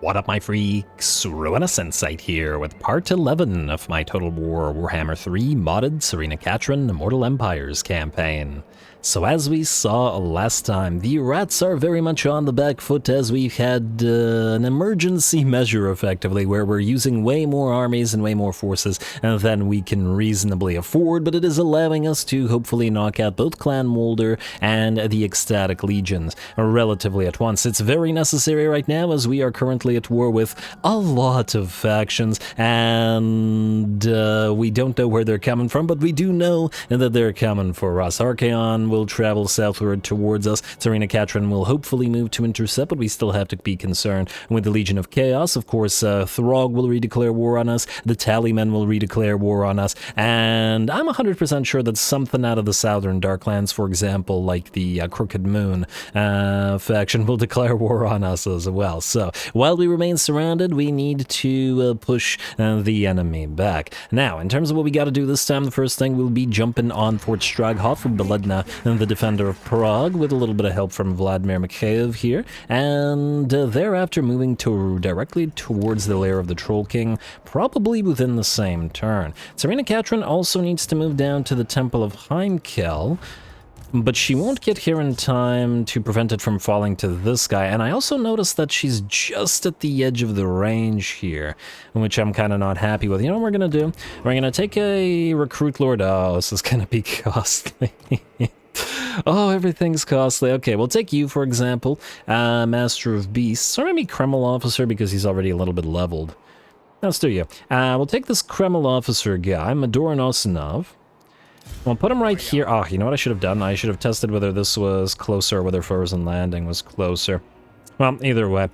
What up, my freaks? RuinusInsight here with part 11 of my Total War Warhammer 3 modded Tzarina Katarin Immortal Empires campaign. So as we saw last time, the rats are very much on the back foot as we've had an emergency measure effectively where we're using way more armies and way more forces than we can reasonably afford, but it is allowing us to hopefully knock out both Clan Molder and the Ecstatic Legions relatively at once. It's very necessary right now as we are currently at war with a lot of factions and we don't know where they're coming from, but we do know that they're coming for us. Archaon will travel southward towards us. Tzarina Katarin will hopefully move to intercept, but we still have to be concerned with the Legion of Chaos. Of course, Throg will redeclare war on us, the Tallymen will redeclare war on us, and I'm 100% sure that something out of the Southern Darklands, for example, like the Crooked Moon faction, will declare war on us as well. So, while we remain surrounded, we need to push the enemy back. Now, in terms of what we gotta do this time, the first thing we'll be jumping on Fort Straghov from Beledna, the defender of Prague, with a little bit of help from Vladimir Mikheyev here, and thereafter moving directly towards the Lair of the Troll King, probably within the same turn. Tzarina Katarin also needs to move down to the Temple of Heimkel, but she won't get here in time to prevent it from falling to this guy, and I also noticed that she's just at the edge of the range here, which I'm kind of not happy with. You know what we're gonna do? We're gonna take a Recruit Lord. Oh, this is gonna be costly. Oh, everything's costly. Okay, we'll take you, for example, Master of Beasts, or maybe Kreml Officer, because he's already a little bit leveled. Let's do you. We'll take this Kreml Officer guy, Madoran Osinov. We'll put him right here. Oh, you know what I should have done? I should have tested whether this was closer or whether Frozen Landing was closer. Well, either way,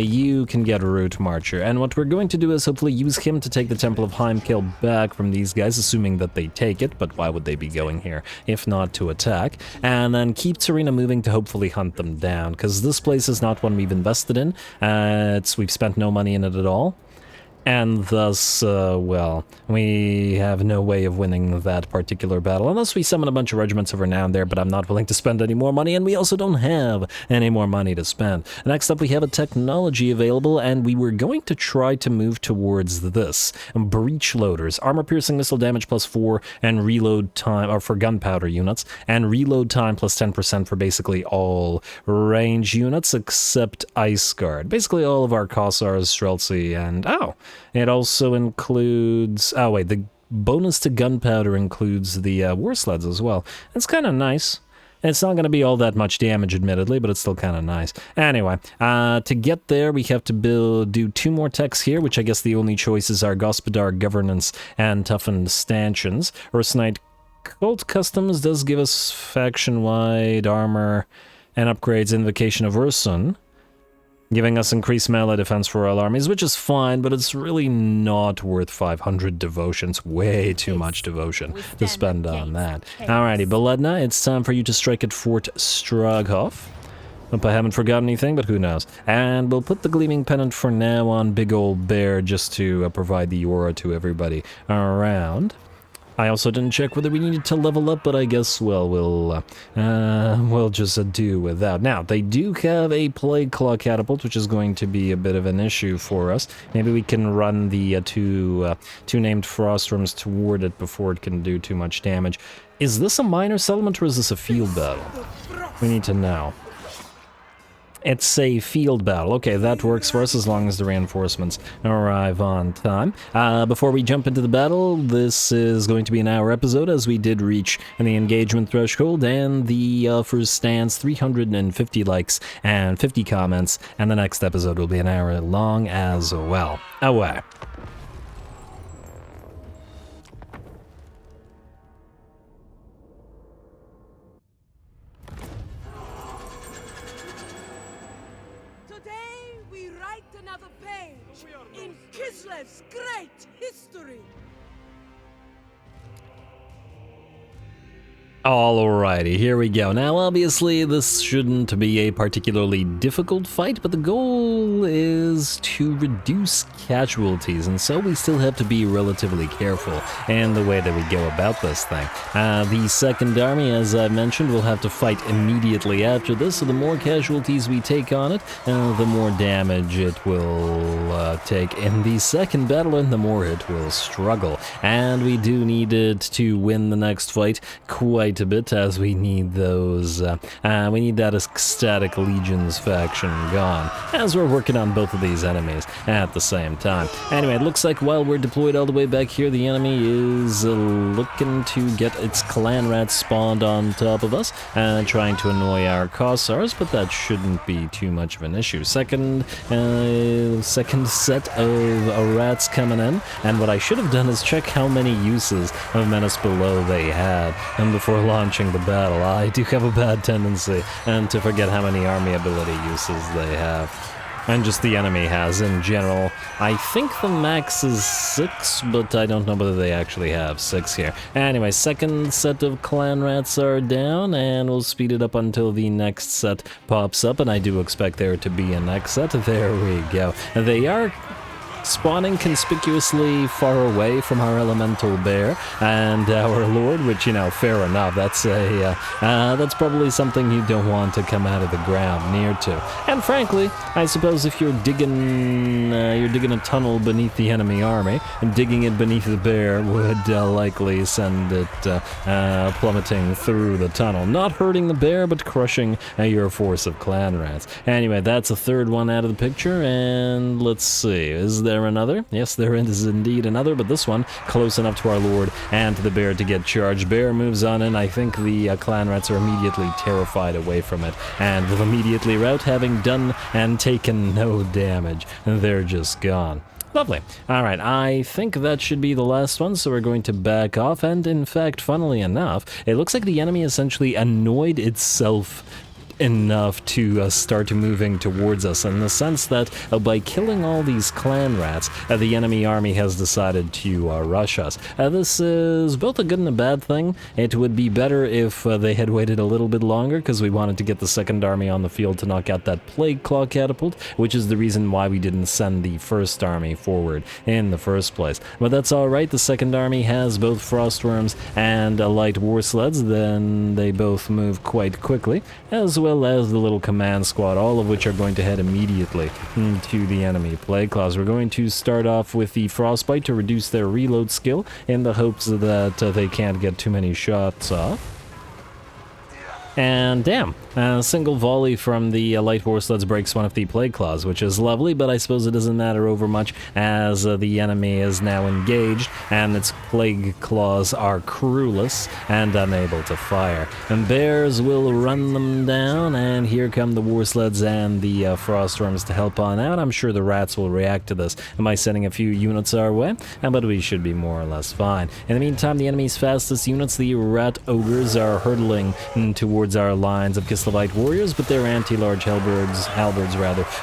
you can get a Route Marcher, and what we're going to do is hopefully use him to take the Temple of Heimkel back from these guys, assuming that they take it, but why would they be going here if not to attack? And then keep Tzarina moving to hopefully hunt them down, because this place is not one we've invested in. We've spent no money in it at all. And thus, well, we have no way of winning that particular battle, unless we summon a bunch of regiments of renown there, but I'm not willing to spend any more money, and we also don't have any more money to spend. Next up, we have a technology available, and we were going to try to move towards this. Breech loaders, armor-piercing missile damage +4, and reload time, or for gunpowder units, and reload time +10% for basically all range units, except Ice Guard. Basically all of our Kossars, Streltsy, and, it also includes... Oh, wait, the bonus to gunpowder includes the war sleds as well. It's kind of nice. It's not going to be all that much damage, admittedly, but it's still kind of nice. Anyway, to get there, we have to do 2 more techs here, which I guess the only choices are Gospodar Governance and Toughened Stanchions. Ursunite Cult Customs does give us faction-wide armor and upgrades Invocation of Ursun, giving us increased melee defense for all armies, which is fine, but it's really not worth 500 devotion. It's way too much devotion to spend on that. Alrighty, Beledna, it's time for you to strike at Fort Straghov. Hope I haven't forgotten anything, but who knows. And we'll put the Gleaming Pennant for now on Big Ol' Bear, just to provide the aura to everybody around. I also didn't check whether we needed to level up, but I guess, well, we'll just do without. Now, they do have a Plague Claw Catapult, which is going to be a bit of an issue for us. Maybe we can run the two named Frostrums toward it before it can do too much damage. Is this a minor settlement or is this a field battle? We need to know. It's a field battle. Okay, that works for us as long as the reinforcements arrive on time. Before we jump into the battle, this is going to be an hour episode as we did reach the engagement threshold, and the offer stands 350 likes and 50 comments, and the next episode will be an hour long as well. Away. In Kislev's great history! Alrighty, here we go. Now, obviously, this shouldn't be a particularly difficult fight, but the goal is to reduce casualties, and so we still have to be relatively careful in the way that we go about this thing. The second army, as I mentioned, will have to fight immediately after this, so the more casualties we take on it, the more damage it will take in the second battle, and the more it will struggle. And we do need it to win the next fight quite a bit, as we need those we need that ecstatic legions faction gone, as we're working on both of these enemies at the same time. Anyway, it looks like while we're deployed all the way back here, the enemy is looking to get its clan rats spawned on top of us and trying to annoy our Kossars, but that shouldn't be too much of an issue. Second set of rats coming in, and what I should have done is check how many uses of Menace Below they had, and before launching the battle. I do have a bad tendency to forget how many army ability uses they have, and just the enemy has in general. I think the max is 6, but I don't know whether they actually have 6 here. Anyway, second set of clan rats are down, and we'll speed it up until the next set pops up, and I do expect there to be a next set. There we go. They are spawning conspicuously far away from our elemental bear and our lord, which, you know, fair enough. That's that's probably something you don't want to come out of the ground near to. And frankly, I suppose if you're digging a tunnel beneath the enemy army, and digging it beneath the bear would likely send it plummeting through the tunnel, not hurting the bear, but crushing your force of clan rats. Anyway, that's a third one out of the picture, and let's see, is there another? Yes, there is indeed another, but this one close enough to our lord and to the bear to get charged. Bear moves on in. I think the clan rats are immediately terrified away from it and will immediately rout, having done and taken no damage. They're just gone. Lovely. Alright, I think that should be the last one, so we're going to back off, and in fact, funnily enough, it looks like the enemy essentially annoyed itself enough to start moving towards us, in the sense that by killing all these clan rats, the enemy army has decided to rush us. This is both a good and a bad thing. It would be better if they had waited a little bit longer, because we wanted to get the second army on the field to knock out that Plague Claw catapult, which is the reason why we didn't send the first army forward in the first place. But that's alright, the second army has both Frostworms and light war sleds, then they both move quite quickly, as well as the little command squad, all of which are going to head immediately to the enemy Plague Claws. We're going to start off with the Frostbite to reduce their reload skill, in the hopes that they can't get too many shots off. And damn, a single volley from the light war sleds breaks one of the Plague Claws, which is lovely, but I suppose it doesn't matter over much, as the enemy is now engaged, and its Plague Claws are crewless and unable to fire. And bears will run them down, and here come the war sleds and the Frostworms to help on out. I'm sure the rats will react to this by sending a few units our way, but we should be more or less fine. In the meantime, the enemy's fastest units, the rat ogres, are hurtling towards our lines of Kislevite warriors, but their anti-large halberds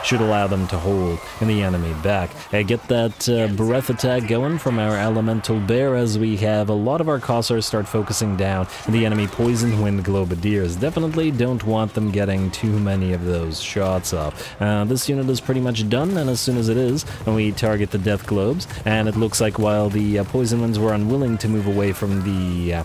should allow them to hold the enemy back. Get that breath attack going from our elemental bear, as we have a lot of our Kossars start focusing down the enemy poison wind globadiers. Definitely don't want them getting too many of those shots off. This unit is pretty much done, and as soon as it is, we target the death globes, and it looks like while the poison winds were unwilling to move away from the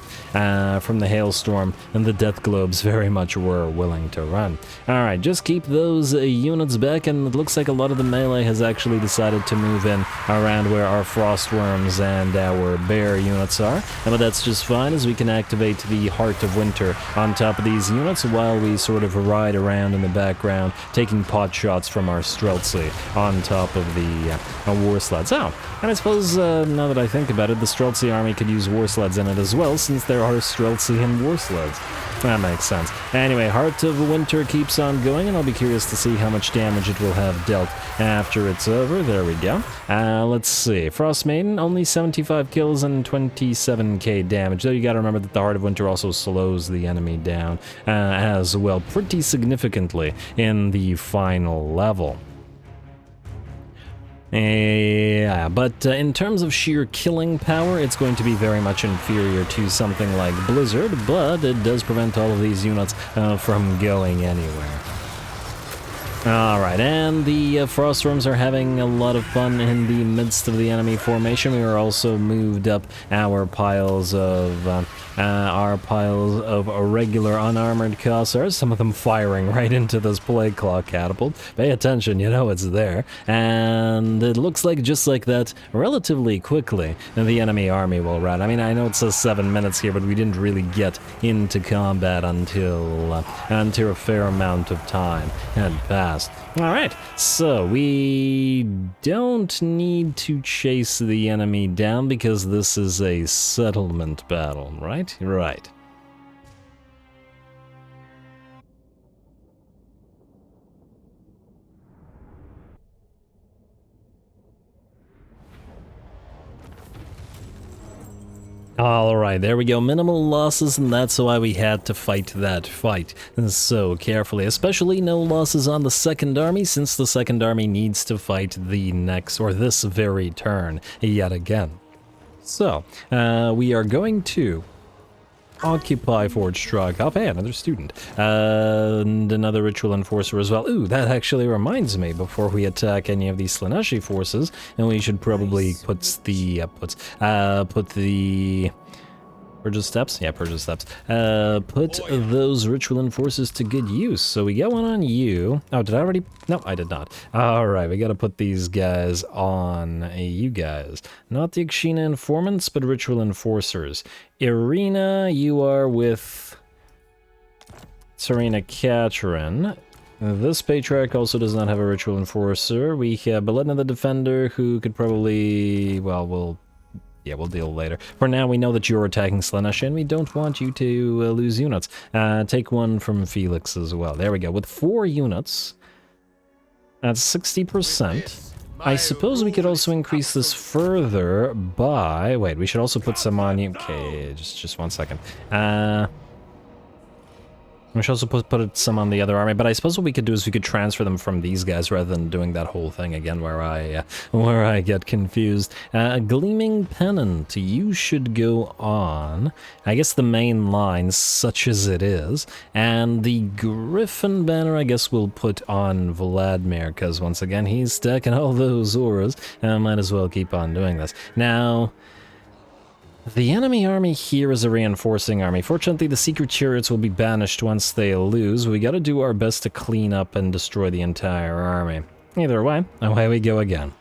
hailstorm, and the death globes very much were willing to run. Alright, just keep those units back, and it looks like a lot of the melee has actually decided to move in around where our Frostworms and our bear units are, but that's just fine, as we can activate the Heart of Winter on top of these units while we sort of ride around in the background, taking pot shots from our Streltsy on top of the war sleds. Oh, and I suppose, now that I think about it, the Streltsy army could use war sleds in it as well, since there are Streltsy and war sleds. That makes sense. Anyway, Heart of Winter keeps on going, and I'll be curious to see how much damage it will have dealt after it's over. There we go. Let's see. Frost Maiden, only 75 kills and 27k damage, though you gotta remember that the Heart of Winter also slows the enemy down as well, pretty significantly in the final level. Yeah, but in terms of sheer killing power, it's going to be very much inferior to something like Blizzard, but it does prevent all of these units from going anywhere. Alright, and the Frostworms are having a lot of fun in the midst of the enemy formation. We are also moved up our piles of regular unarmored Cossars, some of them firing right into this Plague Claw catapult. Pay attention, you know it's there. And it looks like just like that, relatively quickly, the enemy army will run. I mean, I know it says 7 minutes here, but we didn't really get into combat until a fair amount of time had passed. Alright, so we don't need to chase the enemy down because this is a settlement battle, right? Right. Alright, there we go. Minimal losses, and that's why we had to fight that fight so carefully. Especially no losses on the second army, since the second army needs to fight the next, or this very turn, yet again. So, we are going to occupy Fort Straghov. Hey, another student. And another Ritual Enforcer as well. Ooh, that actually reminds me, before we attack any of these Slaaneshi forces, and we should probably put the Purge Steps? Yeah, Purge Steps. Put those Ritual Enforcers to good use. So we got one on you. Oh, did I already? No, I did not. Alright, we gotta put these guys on you guys. Not the Akshina Informants, but Ritual Enforcers. Irina, you are with Tzarina Katarin. This Patriarch also does not have a Ritual Enforcer. We have Beledna the Defender, who could probably, well, we'll deal later. For now, we know that you're attacking Slaaneshi, and we don't want you to lose units. Take one from Felix as well. There we go. With 4 units, that's 60%. I suppose we could also increase this further by... Wait, we should also put some on you. Okay, just 1 second. We should also put some on the other army, but I suppose what we could do is we could transfer them from these guys rather than doing that whole thing again where I get confused. Gleaming Pennant, you should go on, I guess, the main line, such as it is, and the Griffin banner I guess we'll put on Vladimir, because once again he's stacking all those auras, and might as well keep on doing this. Now, the enemy army here is a reinforcing army. Fortunately, the secret chariots will be banished once they lose. We gotta do our best to clean up and destroy the entire army. Either way, away we go again.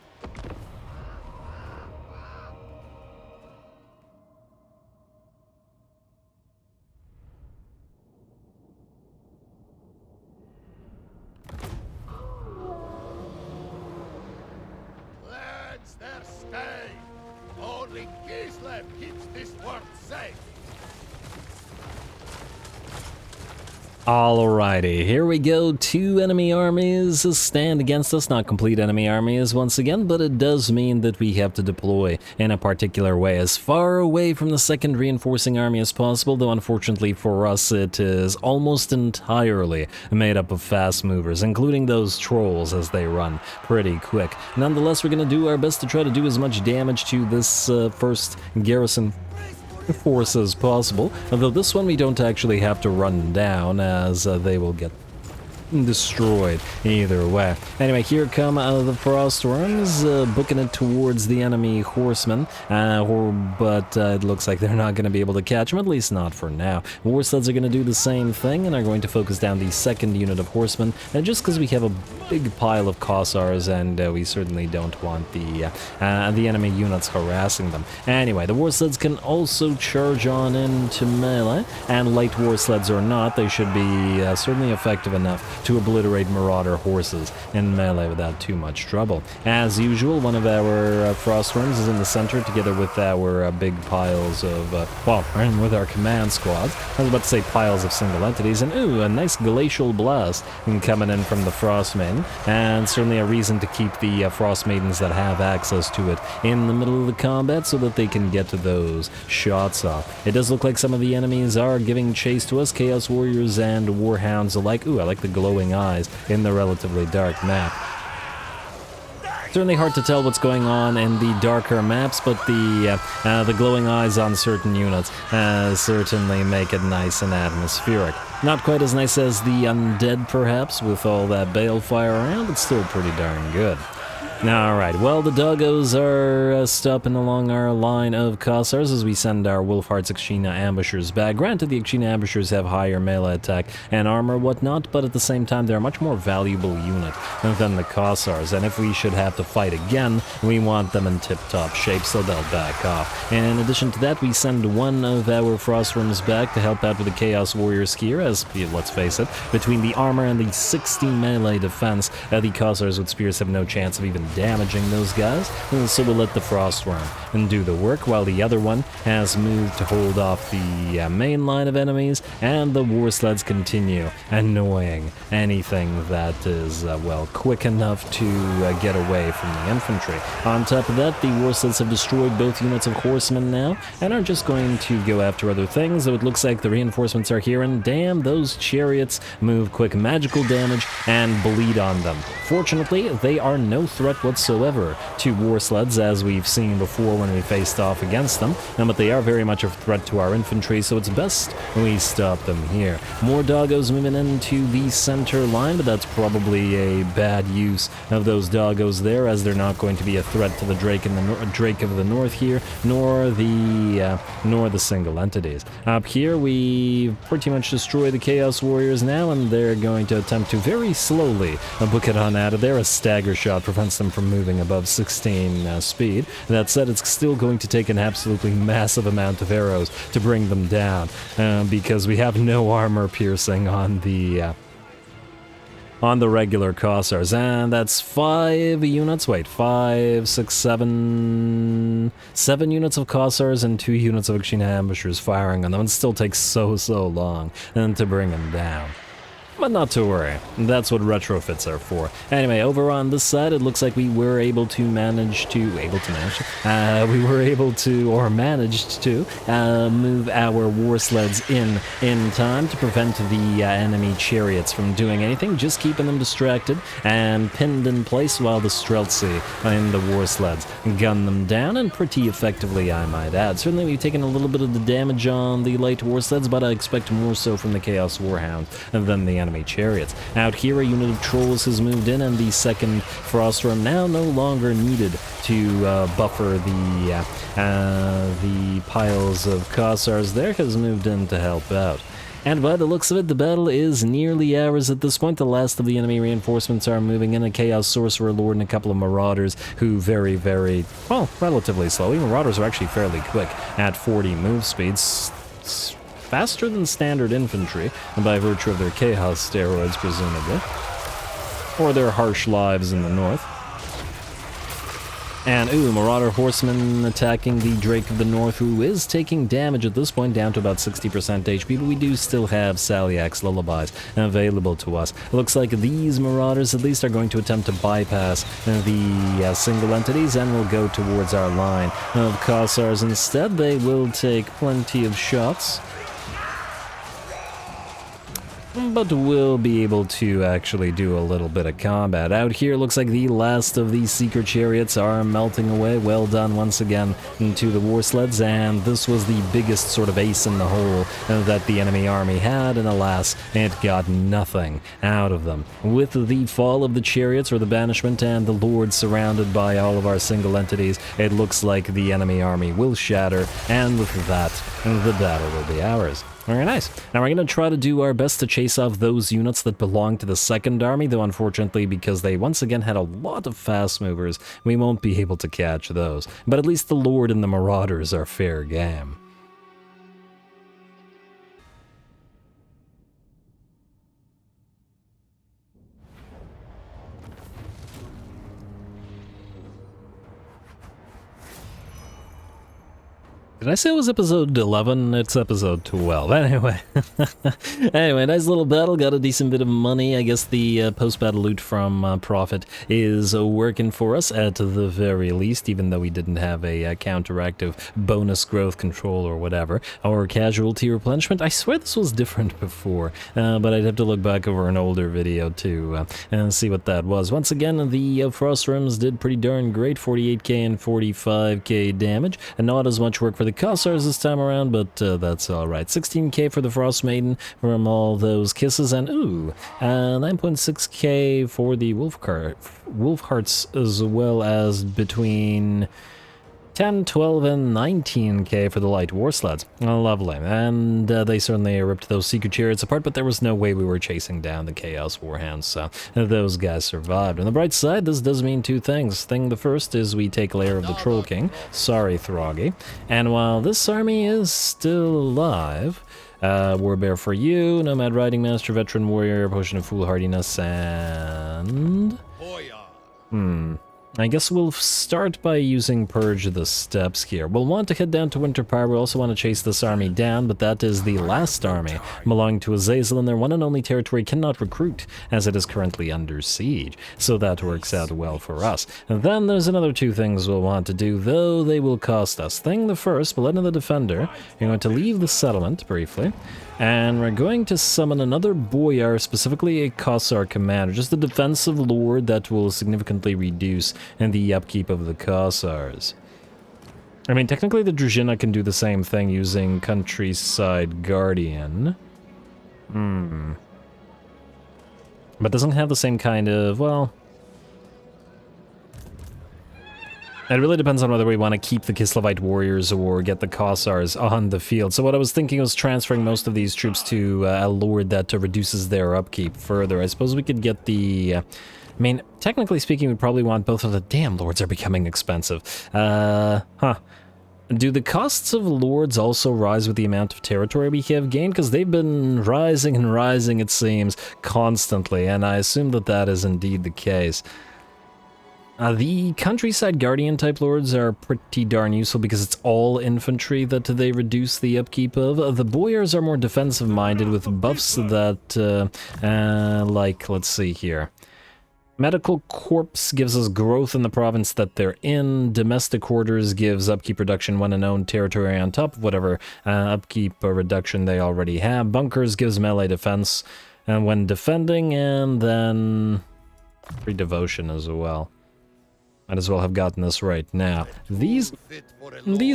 Lads, there stay! Only Kislev keeps this world safe! Alrighty, here we go. 2 enemy armies stand against us. Not complete enemy armies once again, but it does mean that we have to deploy in a particular way as far away from the second reinforcing army as possible, though unfortunately for us it is almost entirely made up of fast movers, including those trolls as they run pretty quick. Nonetheless, we're going to do our best to try to do as much damage to this first garrison force as possible, although this one we don't actually have to run down, as they will get destroyed either way. Anyway, here come the Frostworms, booking it towards the enemy horsemen, but it looks like they're not going to be able to catch them, at least not for now. War Sleds are going to do the same thing and are going to focus down the second unit of horsemen, just because we have a big pile of Kossars, and we certainly don't want the enemy units harassing them. Anyway, the War Sleds can also charge on into melee, and light War Sleds or not, they should be certainly effective enough to obliterate Marauder horses in melee without too much trouble. As usual, one of our Frostworms is in the center together with our big piles of, and with our command squads. I was about to say piles of single entities, and ooh, a nice glacial blast coming in from the Frost Maiden, and certainly a reason to keep the Frost Maidens that have access to it in the middle of the combat so that they can get to those shots off. It does look like some of the enemies are giving chase to us, Chaos Warriors and Warhounds alike. Ooh, I like the glowing eyes in the relatively dark map. Certainly hard to tell what's going on in the darker maps, but the glowing eyes on certain units certainly make it nice and atmospheric. Not quite as nice as the undead, perhaps, with all that balefire around, but still pretty darn good. Alright, well, the doggos are stopping along our line of Kossars as we send our Wolfheart's Akshina ambushers back. Granted, the Akshina ambushers have higher melee attack and armor whatnot, but at the same time, they're a much more valuable unit than the Kossars, and if we should have to fight again, we want them in tip-top shape, so they'll back off. And in addition to that, we send one of our Frostworms back to help out with the Chaos Warriors here, as, let's face it, between the armor and the 60 melee defense, the Kossars with spears have no chance of even damaging those guys, so we'll let the Frostworm and do the work while the other one has moved to hold off the main line of enemies, and the war sleds continue annoying anything that is, well, quick enough to get away from the infantry. On top of that, the war sleds have destroyed both units of horsemen now, and are just going to go after other things, though it looks like the reinforcements are here, and damn, those chariots move quick magical damage and bleed on them. Fortunately, they are no threat whatsoever to war sleds, as we've seen before when we faced off against them, but they are very much a threat to our infantry, so it's best we stop them here. More doggos moving into the center line, but that's probably a bad use of those doggos there, as they're not going to be a threat to the Drake of the North here, nor the single entities. Up here, we pretty much destroy the Chaos Warriors now, and they're going to attempt to very slowly book it on out of there. A stagger shot prevents them from moving above 16 speed. That said, it's still going to take an absolutely massive amount of arrows to bring them down, because we have no armor piercing on the regular Kossars, and that's 5 units, wait, 5, 6, 7 units of Kossars and 2 units of Akshina ambushers firing on them. It still takes so long to bring them down. But not to worry, that's what retrofits are for. Anyway, over on this side, it looks like we were able to managed to move our war sleds in time to prevent the enemy chariots from doing anything, just keeping them distracted and pinned in place while the Streltsy and the war sleds gun them down, and pretty effectively, I might add. Certainly we've taken a little bit of the damage on the light war sleds, but I expect more so from the Chaos Warhound than the enemy chariots. Out here, a unit of trolls has moved in, and the second Frostworm now no longer needed to buffer the piles of Kossars there, has moved in to help out. And by the looks of it, the battle is nearly ours at this point. The last of the enemy reinforcements are moving in, a Chaos Sorcerer Lord and a couple of Marauders who very, relatively slowly. Marauders are actually fairly quick at 40 move speeds. Faster than standard infantry, by virtue of their chaos steroids, presumably. Or their harsh lives in the north. And, Marauder Horseman attacking the Drake of the North, who is taking damage at this point, down to about 60% HP, but we do still have Saliak's Lullabies available to us. It looks like these Marauders, at least, are going to attempt to bypass the single entities, and will go towards our line of Kossars instead. They will take plenty of shots, but we'll be able to actually do a little bit of combat. Out here, looks like the last of these Seeker Chariots are melting away. Well done once again to the war sleds, and this was the biggest sort of ace in the hole that the enemy army had, and alas, it got nothing out of them. With the fall of the chariots, or the banishment, and the lord surrounded by all of our single entities, it looks like the enemy army will shatter, and with that, the battle will be ours. Very nice. Now we're going to try to do our best to chase off those units that belong to the second army, though unfortunately, because they once again had a lot of fast movers, we won't be able to catch those. But at least the Lord and the Marauders are fair game. Did I say it was episode 11? It's episode 12. Anyway. Anyway, nice little battle. Got a decent bit of money. I guess the post-battle loot from Prophet is working for us at the very least, even though we didn't have a counteractive bonus growth control or whatever. Or casualty replenishment. I swear this was different before, but I'd have to look back over an older video to see what that was. Once again, the Frost Rims did pretty darn great. 48k and 45k damage, and not as much work for the Cossars this time around, but that's alright. 16k for the Frost Maiden from all those kisses, and ooh, 9.6k for the Wolf Hearts, as well as between 10, 12, and 19k for the light war sleds. Oh, lovely. And they certainly ripped those secret chariots apart, but there was no way we were chasing down the Chaos Warhounds, so those guys survived. On the bright side, this does mean two things. The first is we take Lair of the Troll King. Sorry, Throggy. And while this army is still alive, Warbear for you, Nomad Riding Master, Veteran Warrior, Potion of Foolhardiness, and... I guess we'll start by using Purge the Steppes here. We'll want to head down to Winterpire. We also want to chase this army down, but that is the last army belonging to Azazel, and their one and only territory cannot recruit, as it is currently under siege. So that works out well for us. And then there's another two things we'll want to do, though they will cost us. The first, Belena the Defender. You're going to leave the settlement briefly, and we're going to summon another Boyar, specifically a Kossar commander, just a defensive lord that will significantly reduce the upkeep of the Kossars. I mean, technically the Druzhina can do the same thing using Countryside Guardian. But doesn't have the same kind of, well... It really depends on whether we want to keep the Kislevite warriors or get the Kossars on the field. So what I was thinking was transferring most of these troops to a lord that reduces their upkeep further. I suppose we could get the... I mean, technically speaking, we'd probably want both of the... Damn, lords are becoming expensive. Do the costs of lords also rise with the amount of territory we have gained? Because they've been rising and rising, it seems, constantly, and I assume that that is indeed the case. The Countryside Guardian type lords are pretty darn useful because it's all infantry that they reduce the upkeep of. The Boyars are more defensive minded with buffs that, like, let's see here. Medical Corpse gives us growth in the province that they're in. Domestic Hoarders gives upkeep reduction when in owned territory on top of whatever upkeep reduction they already have. Bunkers gives melee defense when defending, and then free devotion as well. Might as well have gotten this right now. These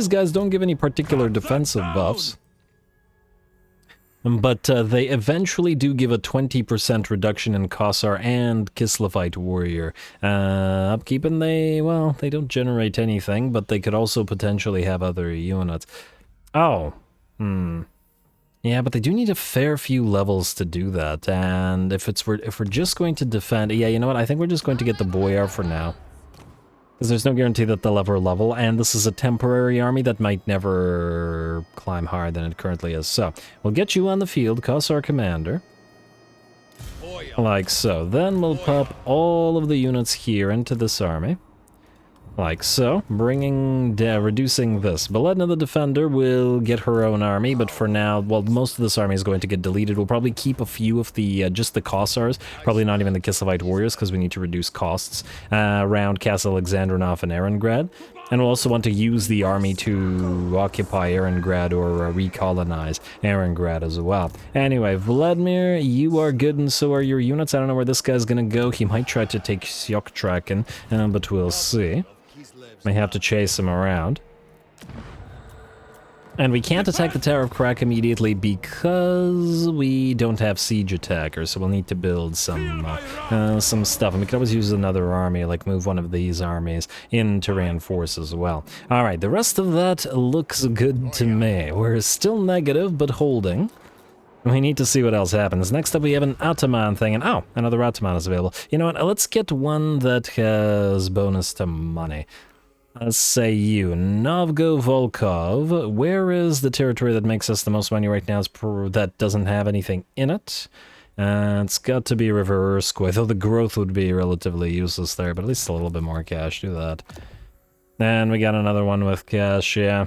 guys don't give any particular defensive buffs, but they eventually do give a 20% reduction in Kossar and Kislevite warrior upkeep, and they don't generate anything, but they could also potentially have other units. Oh, yeah, but they do need a fair few levels to do that, and if we're just going to defend, yeah, you know what? I think we're just going to get the Boyar for now. Because there's no guarantee that they'll ever level, and this is a temporary army that might never climb higher than it currently is. So, we'll get you on the field, Kossar commander. Like so. Then we'll pop all of the units here into this army. Like so, reducing this. Belena the Defender will get her own army, but for now, well, most of this army is going to get deleted. We'll probably keep a few of the, just the Kossars, probably not even the Kislevite warriors, because we need to reduce costs around Castle Alexandrinov and Aaron. And we'll also want to use the army to occupy Aarongrad or recolonize Aarongrad as well. Anyway, Vladimir, you are good and so are your units. I don't know where this guy's gonna go. He might try to take Syoktraken, but we'll see. May have to chase him around. And we can't attack the Tower of Khrakk immediately because we don't have siege attackers, so we'll need to build some stuff. And we can always use another army, like move one of these armies in to reinforce as well. Alright, the rest of that looks good to me. We're still negative, but holding. We need to see what else happens. Next up we have an Ataman thing, and oh, another Ataman is available. You know what, let's get one that has bonus to money. Let's say you, Novgo Volkov. Where is the territory that makes us the most money right now that doesn't have anything in it? It's got to be River Urskoi, though the growth would be relatively useless there, but at least a little bit more cash, do that. And we got another one with cash, yeah.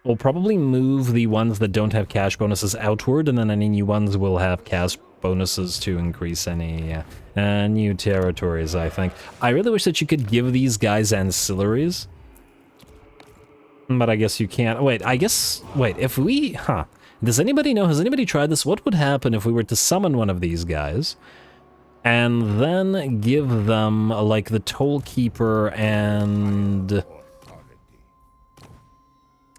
We'll probably move the ones that don't have cash bonuses outward, and then any new ones will have cash bonuses to increase any new territories, I think. I really wish that you could give these guys ancillaries. But I guess you can't. Wait, if we... Does anybody know, has anybody tried this? What would happen if we were to summon one of these guys and then give them, like, the Toll Keeper and...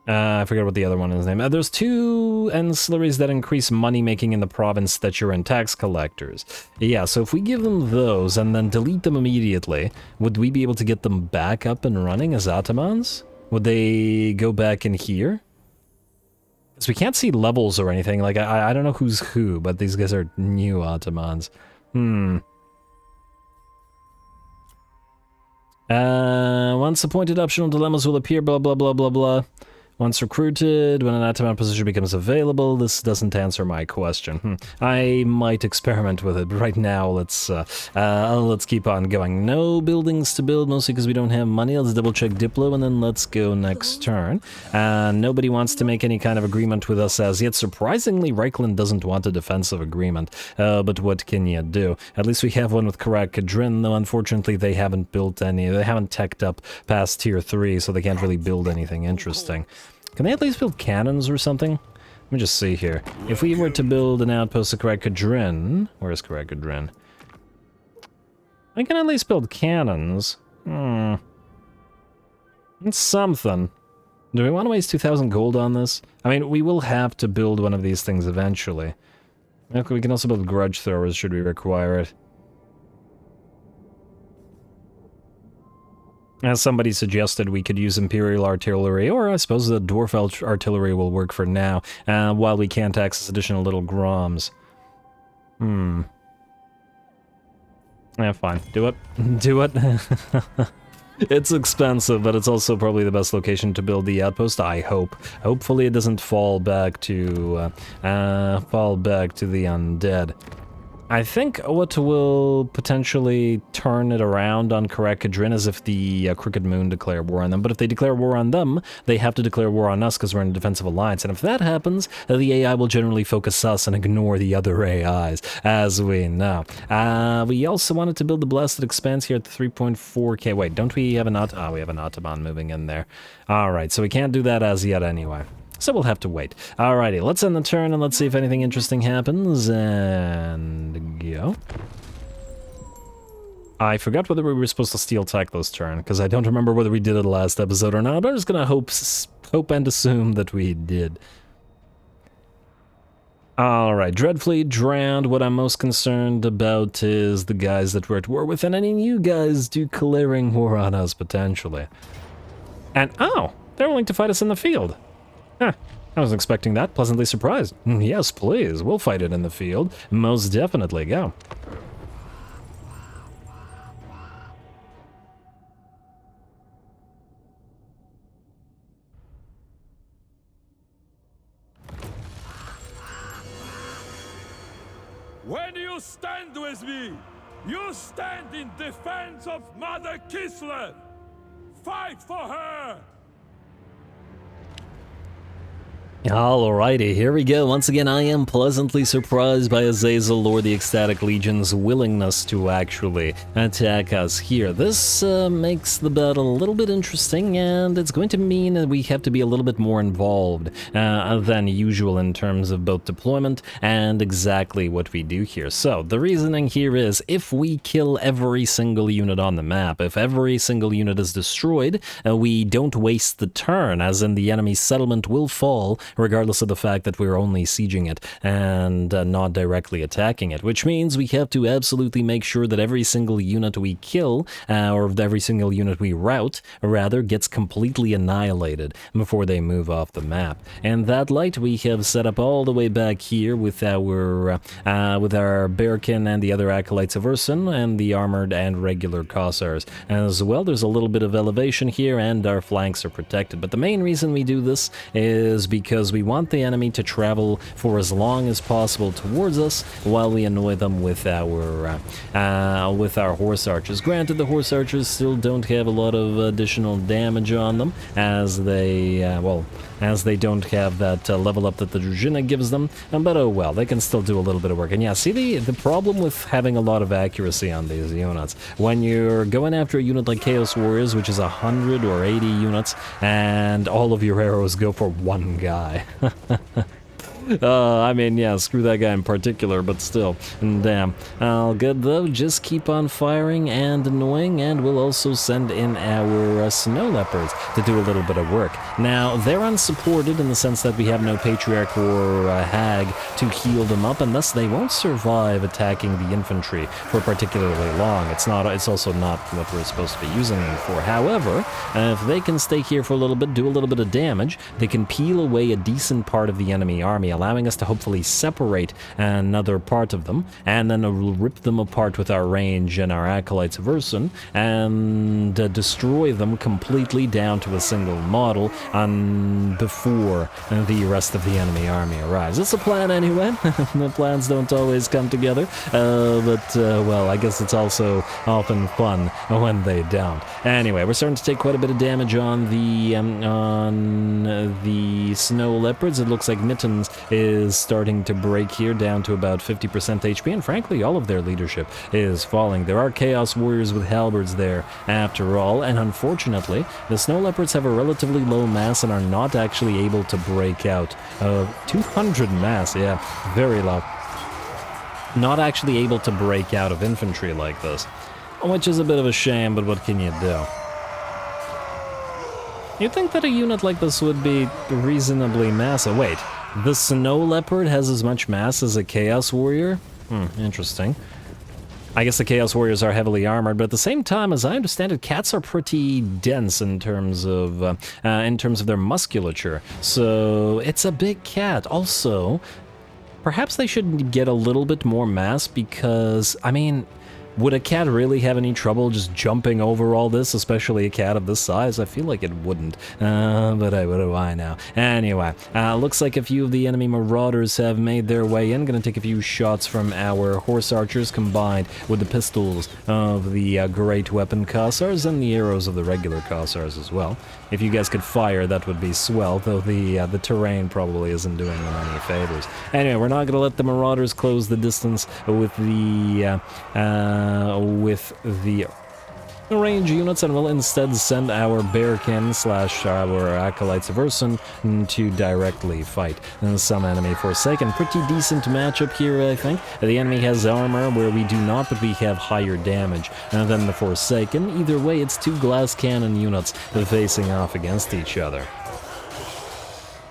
I forget what the other one is named. There's 2 ancillaries that increase money making in the province that you're in, tax collectors. Yeah, so if we give them those and then delete them immediately, would we be able to get them back up and running as Atamans? Would they go back in here? Because we can't see levels or anything. Like, I don't know who's who, but these guys are new Atamans. Once appointed, optional dilemmas will appear, blah, blah, blah, blah, blah. Once recruited, when an Ataman position becomes available, this doesn't answer my question. I might experiment with it, but right now let's keep on going. No buildings to build, mostly because we don't have money. Let's double check Diplo, and then let's go next turn. Nobody wants to make any kind of agreement with us as yet. Surprisingly, Reichland doesn't want a defensive agreement, but what can you do? At least we have one with Khrakk, though unfortunately they haven't built any, they haven't teched up past tier 3, so they can't really build anything interesting. Can they at least build cannons or something? Let me just see here. If we were to build an outpost of Khrakk, where's Khrakk? I can at least build cannons. It's something. Do we want to waste 2,000 gold on this? I mean, we will have to build one of these things eventually. We can also build grudge throwers should we require it. As somebody suggested, we could use Imperial Artillery, or I suppose the Dwarf Artillery will work for now, while we can't access additional little Groms. Yeah, fine. Do it. Do it. It's expensive, but it's also probably the best location to build the outpost, I hope. Hopefully it doesn't fall back to the undead. I think what will potentially turn it around on Khrakk is if the Crooked Moon declare war on them. But if they declare war on them, they have to declare war on us because we're in a defensive alliance. And if that happens, the AI will generally focus us and ignore the other AIs, as we know. We also wanted to build the Blasted Expanse here at the 3.4k. Wait, don't we have an we have an Ataman moving in there. Alright, so we can't do that as yet anyway. So we'll have to wait. Alrighty, let's end the turn and let's see if anything interesting happens. And go. I forgot whether we were supposed to steel tech this turn, because I don't remember whether we did it last episode or not, but I'm just gonna hope and assume that we did. Alright, Dreadfleet drowned. What I'm most concerned about is the guys that we're at war with, and any new guys declaring war on us, potentially. And, oh, they're willing to fight us in the field. Huh, I wasn't expecting that. Pleasantly surprised. Yes, please. We'll fight it in the field. Most definitely. Go. When you stand with me, you stand in defense of Mother Kislev. Fight for her! Alrighty, here we go. Once again, I am pleasantly surprised by Azazel or the Ecstatic Legion's willingness to actually attack us here. This makes the battle a little bit interesting, and it's going to mean that we have to be a little bit more involved than usual in terms of both deployment and exactly what we do here. So, the reasoning here is, if we kill every single unit on the map, if every single unit is destroyed, we don't waste the turn, as in the enemy settlement will fall, regardless of the fact that we're only sieging it and not directly attacking it, which means we have to absolutely make sure that every single unit we kill, or every single unit we rout, rather, gets completely annihilated before they move off the map. And that light we have set up all the way back here with our Bearkin and the other Acolytes of Ursun, and the armored and regular Cossars. As well, there's a little bit of elevation here, and our flanks are protected. But the main reason we do this is because because we want the enemy to travel for as long as possible towards us while we annoy them with our horse archers. Granted, the horse archers still don't have a lot of additional damage on them, as they don't have that level up that the Družina gives them, but oh well, they can still do a little bit of work. And yeah, see the problem with having a lot of accuracy on these units. When you're going after a unit like Chaos Warriors, which is 100 or 80 units, and all of your arrows go for one guy. I mean, yeah, screw that guy in particular, but still, damn. All good though, just keep on firing and annoying, and we'll also send in our snow leopards to do a little bit of work. Now, they're unsupported in the sense that we have no patriarch or hag to heal them up, and thus they won't survive attacking the infantry for particularly long. It's also not what we're supposed to be using them for. However, if they can stay here for a little bit, do a little bit of damage, they can peel away a decent part of the enemy army, allowing us to hopefully separate another part of them, and then rip them apart with our range and our acolytes of Ursun, and destroy them completely down to a single model before the rest of the enemy army arrives. It's a plan anyway. The plans don't always come together, but well, I guess it's also often fun when they don't. Anyway, we're starting to take quite a bit of damage on the snow leopards. It looks like Mittens is starting to break here down to about 50% HP, and frankly, all of their leadership is falling. There are Chaos Warriors with halberds there, after all, and unfortunately, the Snow Leopards have a relatively low mass and are not actually able to break out. 200 mass, yeah, very low. Not actually able to break out of infantry like this, which is a bit of a shame, but what can you do? You'd think that a unit like this would be reasonably massive. Wait, the Snow Leopard has as much mass as a Chaos Warrior? Interesting. I guess the Chaos Warriors are heavily armored, but at the same time, as I understand it, cats are pretty dense in terms of their musculature. So it's a big cat. Also, perhaps they should get a little bit more mass because, I mean, would a cat really have any trouble just jumping over all this, especially a cat of this size? I feel like it wouldn't, but what do I know? Anyway, looks like a few of the enemy marauders have made their way in. Gonna take a few shots from our horse archers combined with the pistols of the great weapon Cossars and the arrows of the regular Cossars as well. If you guys could fire, that would be swell, though the terrain probably isn't doing them any favors. Anyway, we're not gonna let the marauders close the distance with the range units, and we'll instead send our bearkin / our acolytes of Ursun to directly fight some enemy Forsaken. Pretty decent matchup here, I think. The enemy has armor where we do not, but we have higher damage than the Forsaken. Either way, it's two glass cannon units facing off against each other.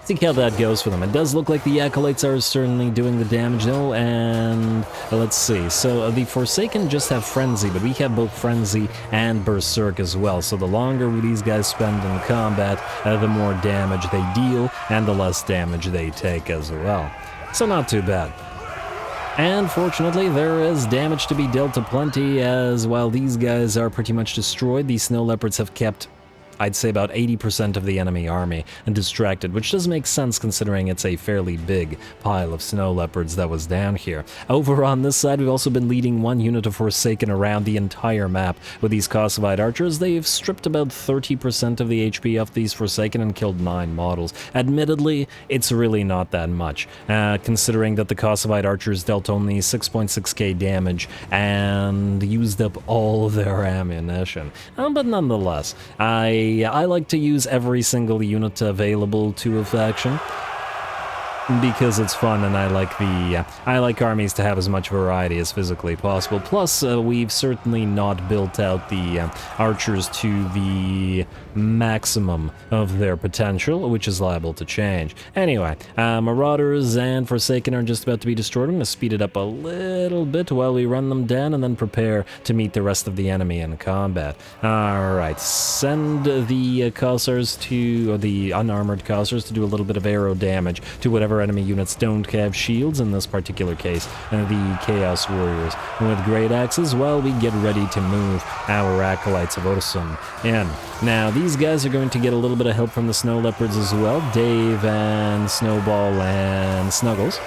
See how that goes for them. It does look like the Acolytes are certainly doing the damage though, and let's see. So the Forsaken just have Frenzy, but we have both Frenzy and Berserk as well. So the longer these guys spend in combat, the more damage they deal, and the less damage they take as well. So not too bad. And fortunately, there is damage to be dealt aplenty, as while these guys are pretty much destroyed, the Snow Leopards have kept, I'd say, about 80% of the enemy army and distracted, which does make sense considering it's a fairly big pile of Snow Leopards that was down here. Over on this side, we've also been leading one unit of Forsaken around the entire map with these Kossovite archers. They've stripped about 30% of the HP off these Forsaken and killed 9 models. Admittedly, it's really not that much, considering that the Kossovite archers dealt only 6.6k damage and used up all of their ammunition. But nonetheless, I like to use every single unit available to a faction because it's fun, and I like armies to have as much variety as physically possible. Plus, we've certainly not built out the archers to the maximum of their potential, which is liable to change. Anyway, Marauders and Forsaken are just about to be destroyed. I'm going to speed it up a little bit while we run them down and then prepare to meet the rest of the enemy in combat. Alright, send the Cossars to, or the unarmored Cossars, to do a little bit of arrow damage to whatever However, enemy units don't have shields, in this particular case, the Chaos Warriors. And with great axes, well, we get ready to move our Acolytes of Ursun in. Now, these guys are going to get a little bit of help from the Snow Leopards as well, Dave and Snowball and Snuggles.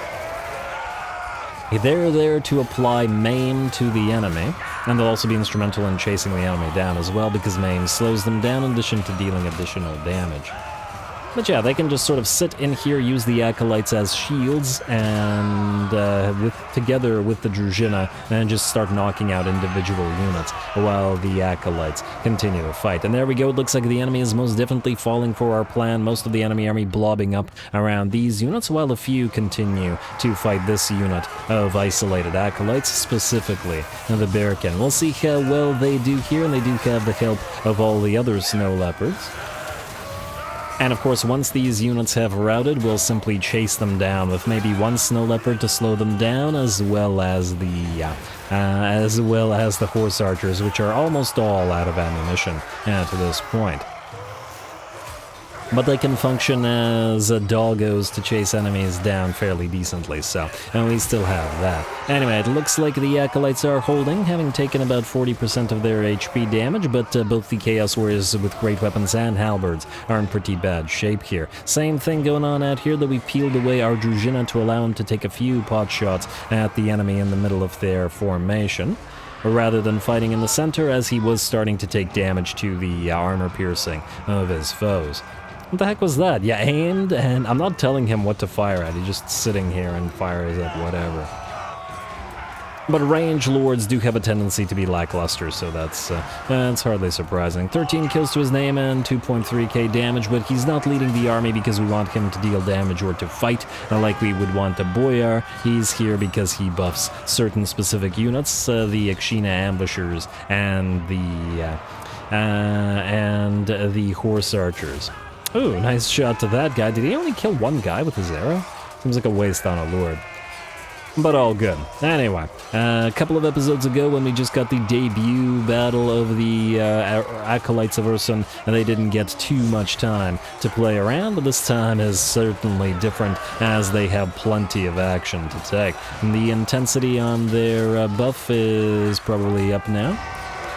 They're there to apply Maim to the enemy, and they'll also be instrumental in chasing the enemy down as well, because Maim slows them down in addition to dealing additional damage. But yeah, they can just sort of sit in here, use the Acolytes as shields, and together with the Družina, and just start knocking out individual units while the Acolytes continue to fight. And there we go, it looks like the enemy is most definitely falling for our plan, most of the enemy army blobbing up around these units, while a few continue to fight this unit of isolated Acolytes, specifically the Bearkin. We'll see how well they do here, and they do have the help of all the other Snow Leopards. And of course, once these units have routed, we'll simply chase them down with maybe one Snow Leopard to slow them down, as well as the Horse Archers, which are almost all out of ammunition to this point. But they can function as doggos to chase enemies down fairly decently, so, and we still have that. Anyway, it looks like the Acolytes are holding, having taken about 40% of their HP damage, but both the Chaos Warriors with great weapons and halberds are in pretty bad shape here. Same thing going on out here, that we peeled away our Družina to allow him to take a few pot shots at the enemy in the middle of their formation, rather than fighting in the center, as he was starting to take damage to the armor piercing of his foes. What the heck was that? Yeah, aimed, and I'm not telling him what to fire at, he's just sitting here and fires at whatever. But range lords do have a tendency to be lackluster, so that's hardly surprising. 13 kills to his name and 2.3k damage, but he's not leading the army because we want him to deal damage or to fight, like we would want a Boyar. He's here because he buffs certain specific units, the Akshina Ambushers and the Horse Archers. Ooh, nice shot to that guy. Did he only kill one guy with his arrow? Seems like a waste on a lord. But all good. Anyway, a couple of episodes ago when we just got the debut battle of the Acolytes of Ursun, and they didn't get too much time to play around, but this time is certainly different as they have plenty of action to take. And the intensity on their buff is probably up now.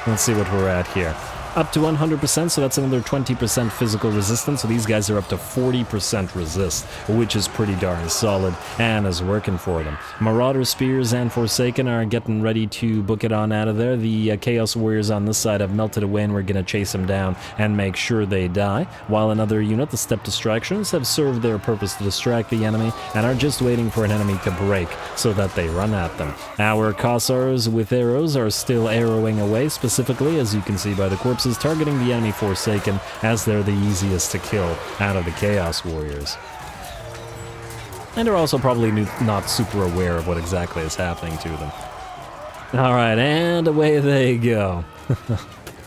Let's see what we're at here. Up to 100%, so that's another 20% physical resistance, so these guys are up to 40% resist, which is pretty darn solid, and is working for them. Marauder Spears and Forsaken are getting ready to book it on out of there. The Chaos Warriors on this side have melted away, and we're going to chase them down and make sure they die, while another unit, the Step Distractions, have served their purpose to distract the enemy, and are just waiting for an enemy to break, so that they run at them. Our Kossars with arrows are still arrowing away, specifically, as you can see by the corpses, targeting the enemy Forsaken, as they're the easiest to kill out of the Chaos Warriors. And are also probably not super aware of what exactly is happening to them. Alright, and away they go.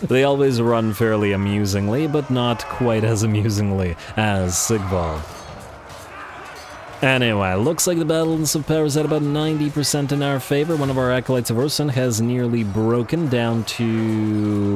They always run fairly amusingly, but not quite as amusingly as Sigvald. Anyway, looks like the balance of power is at about 90% in our favor. One of our Acolytes of Ursun has nearly broken down to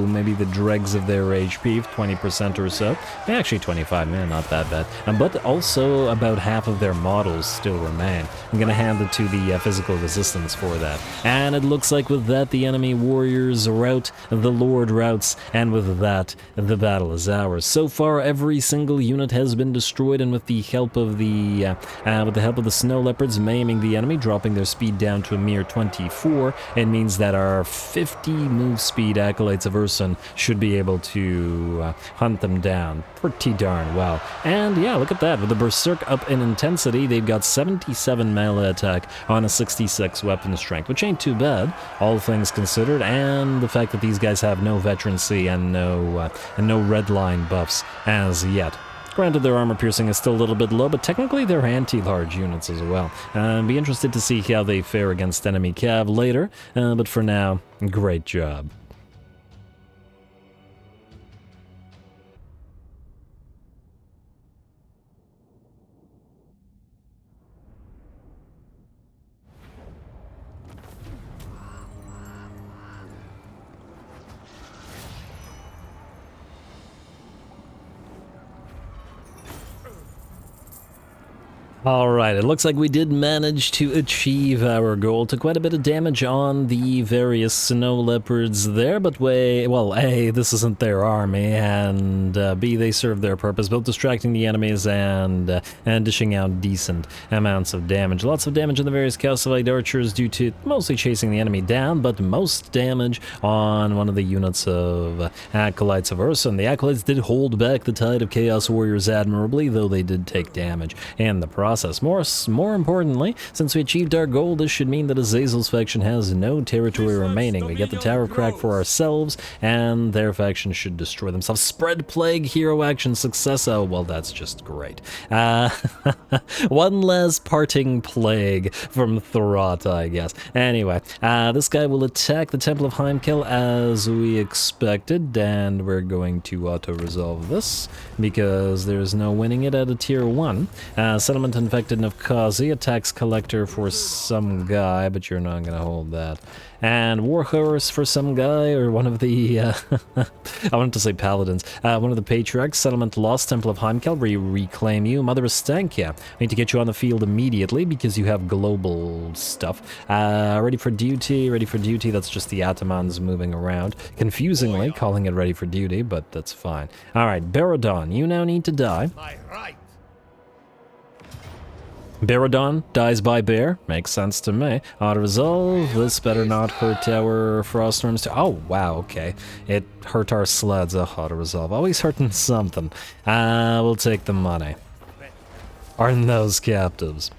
maybe the dregs of their HP, 20% or so. Actually 25, man, not that bad. But also about half of their models still remain. I'm gonna hand it to the physical resistance for that. And it looks like with that the enemy warriors rout, the Lord routs, and with that the battle is ours. So far every single unit has been destroyed, and with the help of the Snow Leopards maiming the enemy, dropping their speed down to a mere 24, it means that our 50 move speed Acolytes of Ursun should be able to hunt them down pretty darn well. And yeah, look at that, with the Berserk up in intensity, they've got 77 melee attack on a 66 weapon strength, which ain't too bad, all things considered, and the fact that these guys have no veterancy and no red line buffs as yet. Granted, their armor piercing is still a little bit low, but technically they're anti-large units as well. Be interested to see how they fare against enemy cav later, but for now, great job. Alright, it looks like we did manage to achieve our goal. Took quite a bit of damage on the various snow leopards there, but well, A, this isn't their army, and B, they serve their purpose, both distracting the enemies and dishing out decent amounts of damage. Lots of damage on the various calcified archers due to mostly chasing the enemy down, but most damage on one of the units of Acolytes of Ursa, and the Acolytes did hold back the tide of Chaos Warriors admirably, though they did take damage in the process. More importantly, since we achieved our goal, this should mean that Azazel's faction has no territory remaining. We get the Tower of Khrakk for ourselves, and their faction should destroy themselves. Spread Plague, hero action success. Oh, well, that's just great. One less parting plague from Thurata, I guess. Anyway, this guy will attack the Temple of Heimkel as we expected, and we're going to auto-resolve this because there's no winning it at a tier 1. Settlement Infected Navkazi, attacks Collector for some guy, but you're not gonna hold that. And Warhorse for some guy, or one of the, I wanted to say Paladins, one of the Patriarchs. Settlement Lost, Temple of Heimkel, we reclaim you. Mother of Stankia, we need to get you on the field immediately because you have global stuff. Ready for duty, that's just the Atamans moving around. Confusingly calling it ready for duty, but that's fine. Alright, Baradon, you now need to die. My right. Baradon dies by bear. Makes sense to me. Auto-resolve. This better not hurt our Frostworms too. Oh, wow, okay. It hurt our sleds. Auto-resolve. Always hurting something. We'll take the money. Aren't those captives?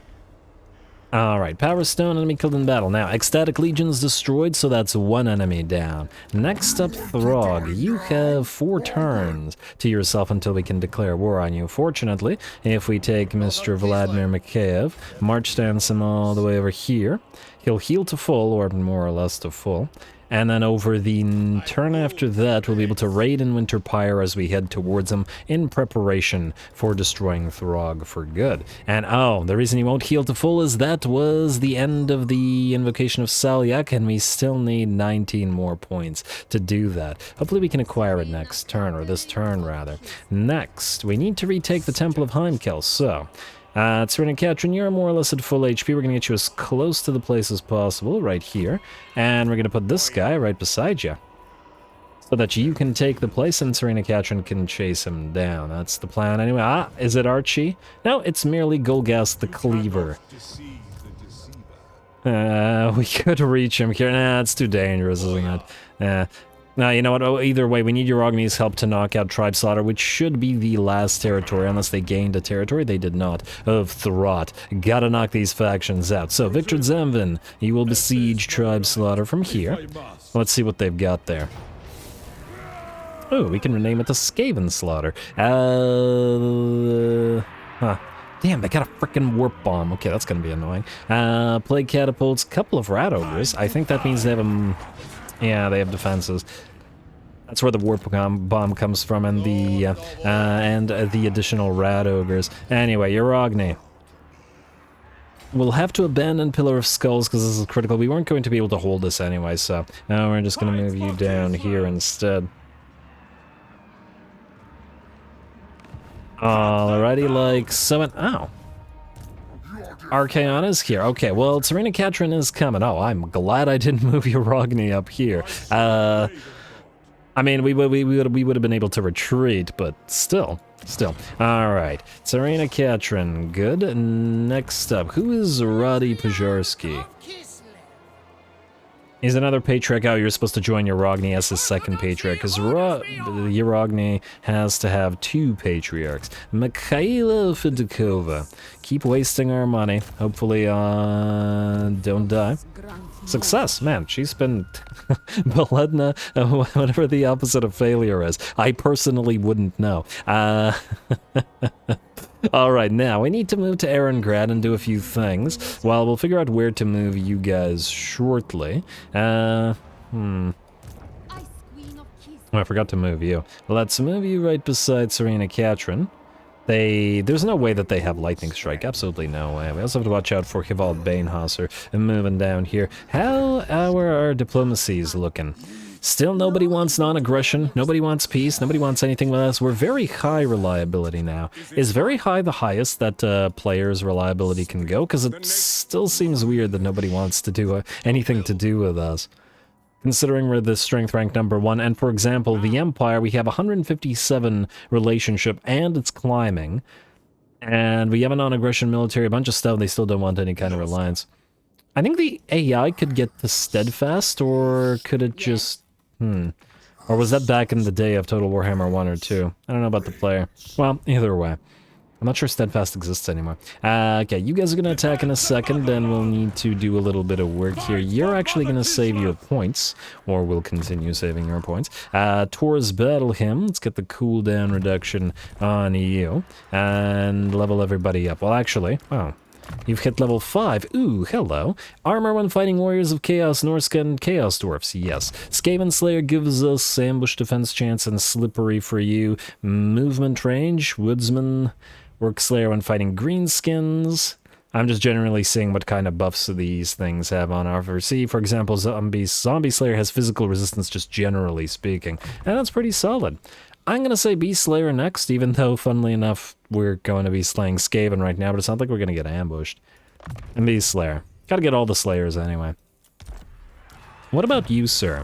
Alright, Power Stone, enemy killed in battle. Now, Ecstatic Legion's destroyed, so that's one enemy down. Next up, Throg. You have 4 turns to yourself until we can declare war on you. Fortunately, if we take Mr. Vladimir Mikheyev, march dance him all the way over here, he'll heal to full, or more or less to full. And then over the turn after that, we'll be able to raid in Winterpire as we head towards him in preparation for destroying Throg for good. And oh, the reason he won't heal to full is that was the end of the Invocation of Salyak, and we still need 19 more points to do that. Hopefully we can acquire it next turn, or this turn rather. Next, we need to retake the Temple of Heimkel, so... Tzarina Katarin, you're more or less at full HP. We're going to get you as close to the place as possible, right here. And we're going to put this guy right beside you, so that you can take the place and Tzarina Katarin can chase him down. That's the plan anyway. Is it Archie? No, it's merely Golgast the Cleaver. We could reach him here. Nah, it's too dangerous, isn't it? Now, you know what? Oh, either way, we need Uragni's help to knock out Tribeslaughter, which should be the last territory, unless they gained a territory. They did not. Of Thurot. Gotta knock these factions out. So, Victor Zemvin, you will besiege Tribeslaughter from here. Let's see what they've got there. Oh, we can rename it to Skaven Slaughter. Damn, they got a frickin' warp bomb. Okay, that's gonna be annoying. Plague catapults, couple of rat ogres. I think that means they have yeah, they have defenses. That's where the warp bomb comes from, and the additional rat ogres. Anyway, Uragni. We'll have to abandon Pillar of Skulls because this is critical. We weren't going to be able to hold this anyway, so now we're just going to move you down here instead. Alrighty, like so. Ow. Archaon is here. Okay, well, Tzarina Katarin is coming. Oh, I'm glad I didn't move Uragni up here. I mean, we would have been able to retreat, but still. Alright, Tzarina Katarin, good. Next up, who is Radi Pojarsky? He's another Patriarch. Oh, you're supposed to join Uragni as his second Patriarch, because Uragni has to have 2 Patriarchs. Mikhaila Fedekova. Keep wasting our money. Hopefully, don't die. Success! Man, she's been... Beledna, whatever the opposite of failure is. I personally wouldn't know. Alright, now, we need to move to Aaron grad and do a few things. Well, we'll figure out where to move you guys shortly. Oh, I forgot to move you. Let's move you right beside Tzarina Katarin. There's no way that they have Lightning Strike. Absolutely no way. We also have to watch out for Hivald Banehauser and moving down here. How are our diplomacies looking? Still, nobody wants non-aggression, nobody wants peace, nobody wants anything with us. We're very high reliability now. Is very high the highest that players' reliability can go? Because it still seems weird that nobody wants to do anything to do with us. Considering we're the strength rank #1, and for example, the Empire, we have 157 relationship, and it's climbing. And we have a non-aggression military, a bunch of stuff, they still don't want any kind of reliance. I think the AI could get to steadfast, or could it just... Or was that back in the day of Total Warhammer 1 or 2? I don't know about the player. Well, either way. I'm not sure Steadfast exists anymore. Okay, you guys are going to attack in a second, then we'll need to do a little bit of work here. You're actually going to save your points, or we'll continue saving your points. Towards Battle Hymn, let's get the cooldown reduction on you, and level everybody up. Well, actually, oh, you've hit level 5. Ooh, hello. Armor when fighting warriors of Chaos, Norscan, Chaos Dwarfs. Yes. Skaven Slayer gives us ambush defense chance and slippery for you. Movement range, Woodsman, Work Slayer when fighting greenskins. I'm just generally seeing what kind of buffs these things have on offer. See, for example, Zombie Slayer has physical resistance, just generally speaking. And that's pretty solid. I'm going to say Beast Slayer next, even though, funnily enough, we're going to be slaying Skaven right now, but it's not like we're going to get ambushed. And Beast Slayer. Gotta get all the Slayers anyway. What about you, sir?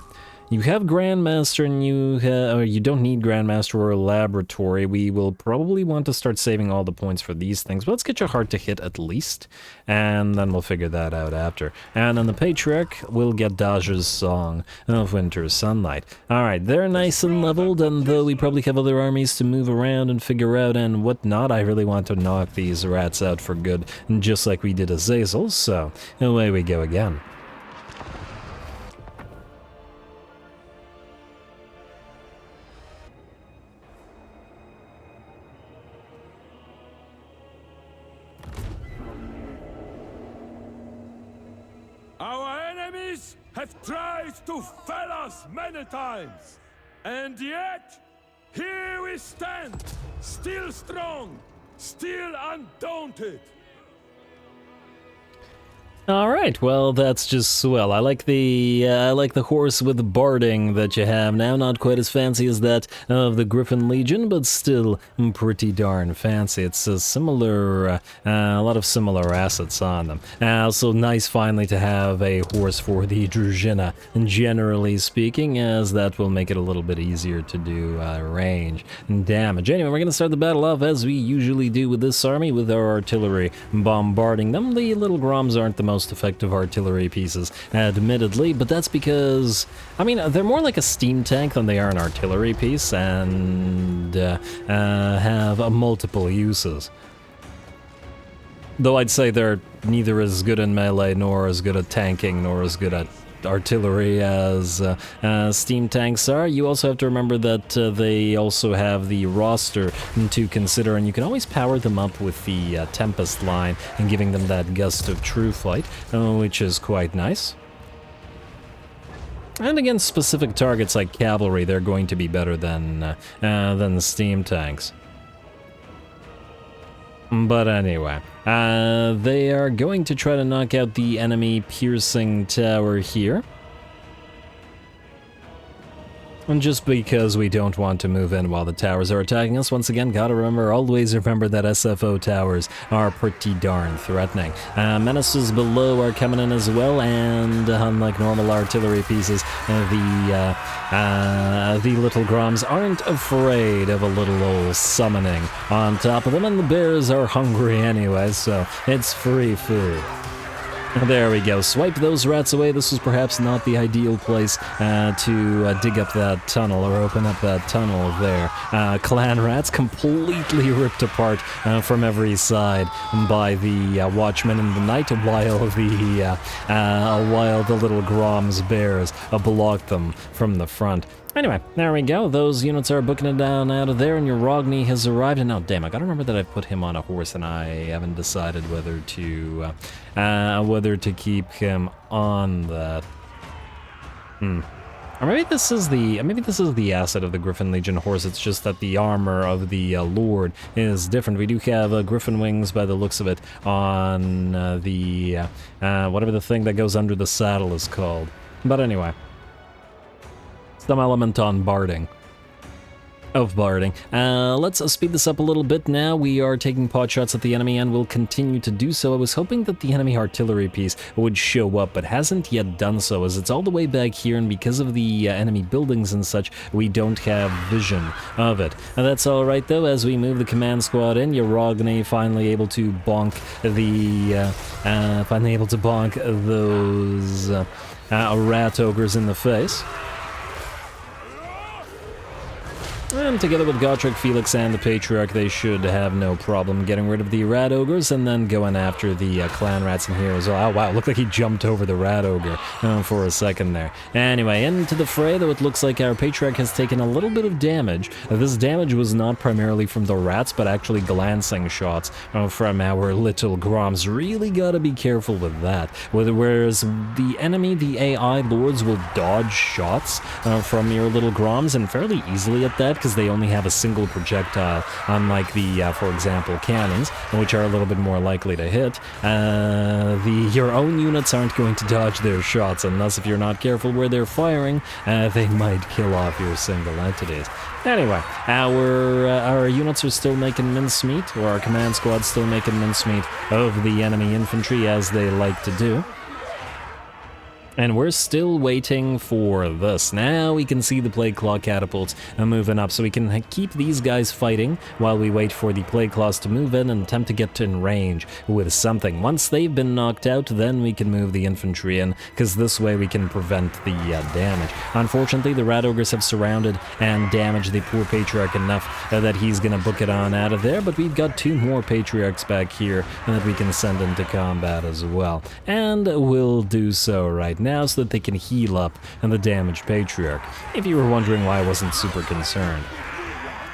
You have Grandmaster and you don't need Grandmaster or Laboratory. We will probably want to start saving all the points for these things, but let's get your heart to hit at least, and then we'll figure that out after. And on the Patriarch, we'll get Daja's Song of Winter's Sunlight. Alright, they're nice and leveled, and though we probably have other armies to move around and figure out and whatnot, I really want to knock these rats out for good, just like we did Azazel, so away we go again. Have tried to fell us many times, and yet here we stand, still strong, still undaunted. Alright, well, that's just swell. I like the horse with the barding that you have now. Not quite as fancy as that of the Griffin Legion, but still pretty darn fancy. It's a similar, a lot of similar assets on them. Also nice finally to have a horse for the Družina, generally speaking, as that will make it a little bit easier to do range and damage. Anyway, we're going to start the battle off as we usually do with this army, with our artillery bombarding them. The little Groms aren't the most effective artillery pieces, admittedly, but that's because, I mean, they're more like a steam tank than they are an artillery piece, and have multiple uses. Though I'd say they're neither as good in melee, nor as good at tanking, nor as good at artillery as steam tanks are. You also have to remember that they also have the roster to consider, and you can always power them up with the Tempest line and giving them that gust of true flight, which is quite nice. And against specific targets like cavalry, they're going to be better than the steam tanks. But anyway, they are going to try to knock out the enemy piercing tower here. And just because we don't want to move in while the towers are attacking us, once again, gotta remember, always remember that SFO towers are pretty darn threatening. Menaces below are coming in as well, and unlike normal artillery pieces, the little Groms aren't afraid of a little old summoning on top of them, and the bears are hungry anyway, so it's free food. There we go. Swipe those rats away. This was perhaps not the ideal place to dig up that tunnel or open up that tunnel there. Clan rats completely ripped apart from every side by the Watchmen in the night, while the little Grom's bears blocked them from the front. Anyway, there we go. Those units are booking it down out of there, and your Rogni has arrived. And now, damn, I gotta remember that I put him on a horse, and I haven't decided whether to keep him on that. Or maybe this is the asset of the Griffin Legion horse. It's just that the armor of the Lord is different. We do have Griffin wings by the looks of it on the whatever the thing that goes under the saddle is called. But anyway. some element on barding. Of barding. Let's speed this up a little bit now. We are taking pot shots at the enemy and will continue to do so. I was hoping that the enemy artillery piece would show up, but hasn't yet done so, as it's all the way back here, and because of the enemy buildings and such, we don't have vision of it. And that's alright though, as we move the command squad in. Yarogny finally able to bonk those rat ogres in the face. And together with Gotrek, Felix, and the Patriarch, they should have no problem getting rid of the Rat Ogres and then going after the Clan Rats in here as well. Oh wow, looked like he jumped over the Rat Ogre for a second there. Anyway, into the fray, though it looks like our Patriarch has taken a little bit of damage. This damage was not primarily from the rats, but actually glancing shots from our little Groms. Really gotta be careful with that. Whereas the enemy, the AI Lords, will dodge shots from your little Groms, and fairly easily at that, because they only have a single projectile, unlike the, for example, cannons, which are a little bit more likely to hit. Your own units aren't going to dodge their shots, unless if you're not careful where they're firing, they might kill off your single entities. Anyway, our units are still making mincemeat, or our command squad's still making mincemeat of the enemy infantry, as they like to do. And we're still waiting for this. Now we can see the Plague Claw catapults moving up, so we can keep these guys fighting while we wait for the Plague Claws to move in and attempt to get in range with something. Once they've been knocked out, then we can move the infantry in, because this way we can prevent the damage. Unfortunately, the Rat Ogres have surrounded and damaged the poor Patriarch enough that he's going to book it on out of there, but we've got 2 more Patriarchs back here that we can send into combat as well. And we'll do so right now so that they can heal up the damaged Patriarch, if you were wondering why I wasn't super concerned.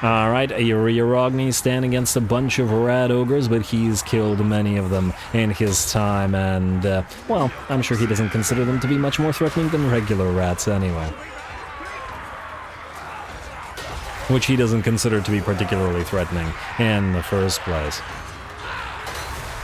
Alright, Yarogny standing against a bunch of Rat Ogres, but he's killed many of them in his time, and, well, I'm sure he doesn't consider them to be much more threatening than regular rats anyway. Which he doesn't consider to be particularly threatening in the first place.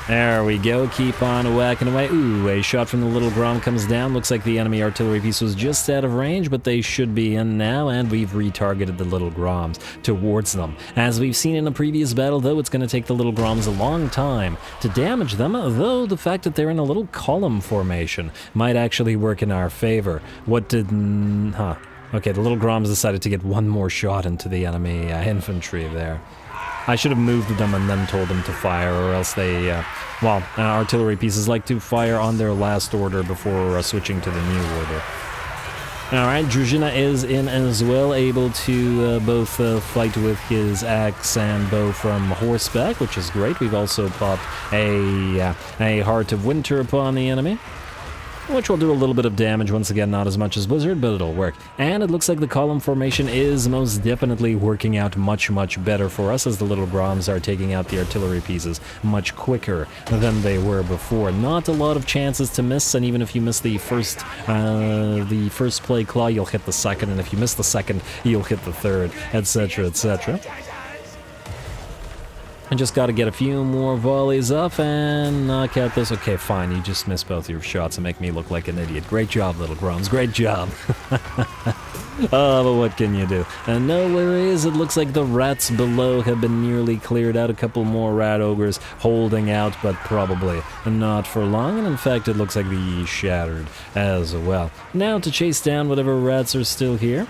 There we go, keep on whacking away. Ooh, a shot from the little Grom comes down. Looks like the enemy artillery piece was just out of range, but they should be in now, and we've retargeted the little Groms towards them. As we've seen in a previous battle, though, it's going to take the little Groms a long time to damage them, though the fact that they're in a little column formation might actually work in our favor. What did... Okay, the little Groms decided to get one more shot into the enemy infantry there. I should have moved them and then told them to fire, or else they, artillery pieces like to fire on their last order before switching to the new order. Alright, Druzhina is in as well, able to both fight with his axe and bow from horseback, which is great. We've also popped a Heart of Winter upon the enemy, which will do a little bit of damage. Once again, not as much as Blizzard, but it'll work. And it looks like the column formation is most definitely working out much, much better for us, as the little Groms are taking out the artillery pieces much quicker than they were before. Not a lot of chances to miss, and even if you miss the first Plague Claw, you'll hit the second, and if you miss the second, you'll hit the third, etc., etc. I just gotta get a few more volleys up and knock out this. Okay, fine, you just missed both your shots and make me look like an idiot. Great job, little Groms, great job. Oh, but what can you do? And no worries, it looks like the rats below have been nearly cleared out. A couple more Rat Ogres holding out, but probably not for long. And in fact, it looks like the shattered as well. Now to chase down whatever rats are still here.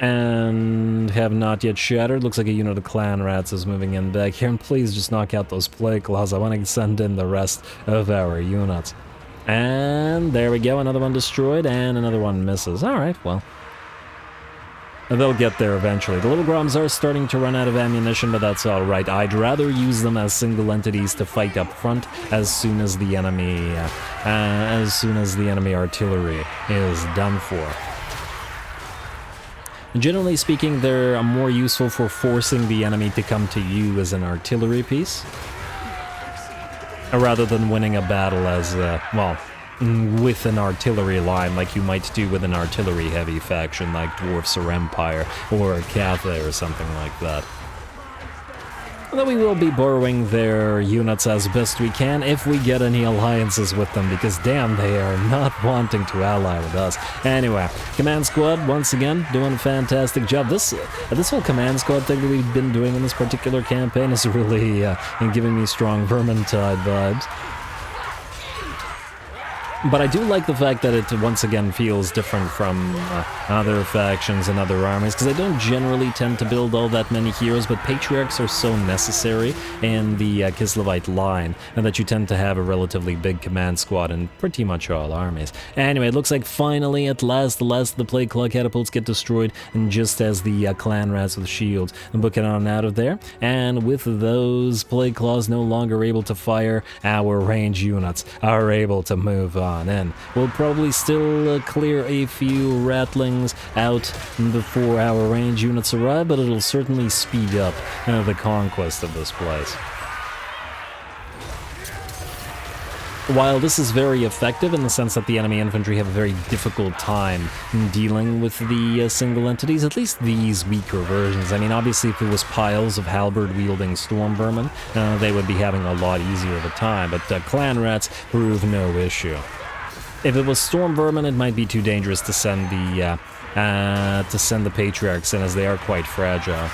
And have not yet shattered. Looks like a unit of Clan Rats is moving in back here. And please just knock out those Plague Claws. I want to send in the rest of our units. And there we go, another one destroyed, and another one misses. Alright, well, they'll get there eventually. The little Groms are starting to run out of ammunition, but that's alright. I'd rather use them as single entities to fight up front as soon as the enemy artillery is done for. Generally speaking, they're more useful for forcing the enemy to come to you as an artillery piece, rather than winning a battle as, with an artillery line, like you might do with an artillery-heavy faction like Dwarfs or Empire or Cathay or something like that. Although we will be borrowing their units as best we can if we get any alliances with them, because damn, they are not wanting to ally with us. Anyway, Command Squad, once again, doing a fantastic job. This whole Command Squad thing that we've been doing in this particular campaign is really giving me strong Vermintide vibes. But I do like the fact that it once again feels different from other factions and other armies, because I don't generally tend to build all that many heroes, but Patriarchs are so necessary in the Kislevite line, and that you tend to have a relatively big command squad in pretty much all armies. Anyway, it looks like finally, at last, the last of the Plague Claw catapults get destroyed, and just as the clan rats with shields booking on out of there, and with those Plague Claws no longer able to fire, our range units are able to move on in. We'll probably still clear a few rattlings out before our range units arrive, but it'll certainly speed up the conquest of this place. While this is very effective in the sense that the enemy infantry have a very difficult time dealing with the single entities, at least these weaker versions. I mean, obviously if it was piles of halberd-wielding storm vermin, they would be having a lot easier of a time, but clan rats prove no issue. If it was storm vermin, it might be too dangerous to send the Patriarchs in, as they are quite fragile.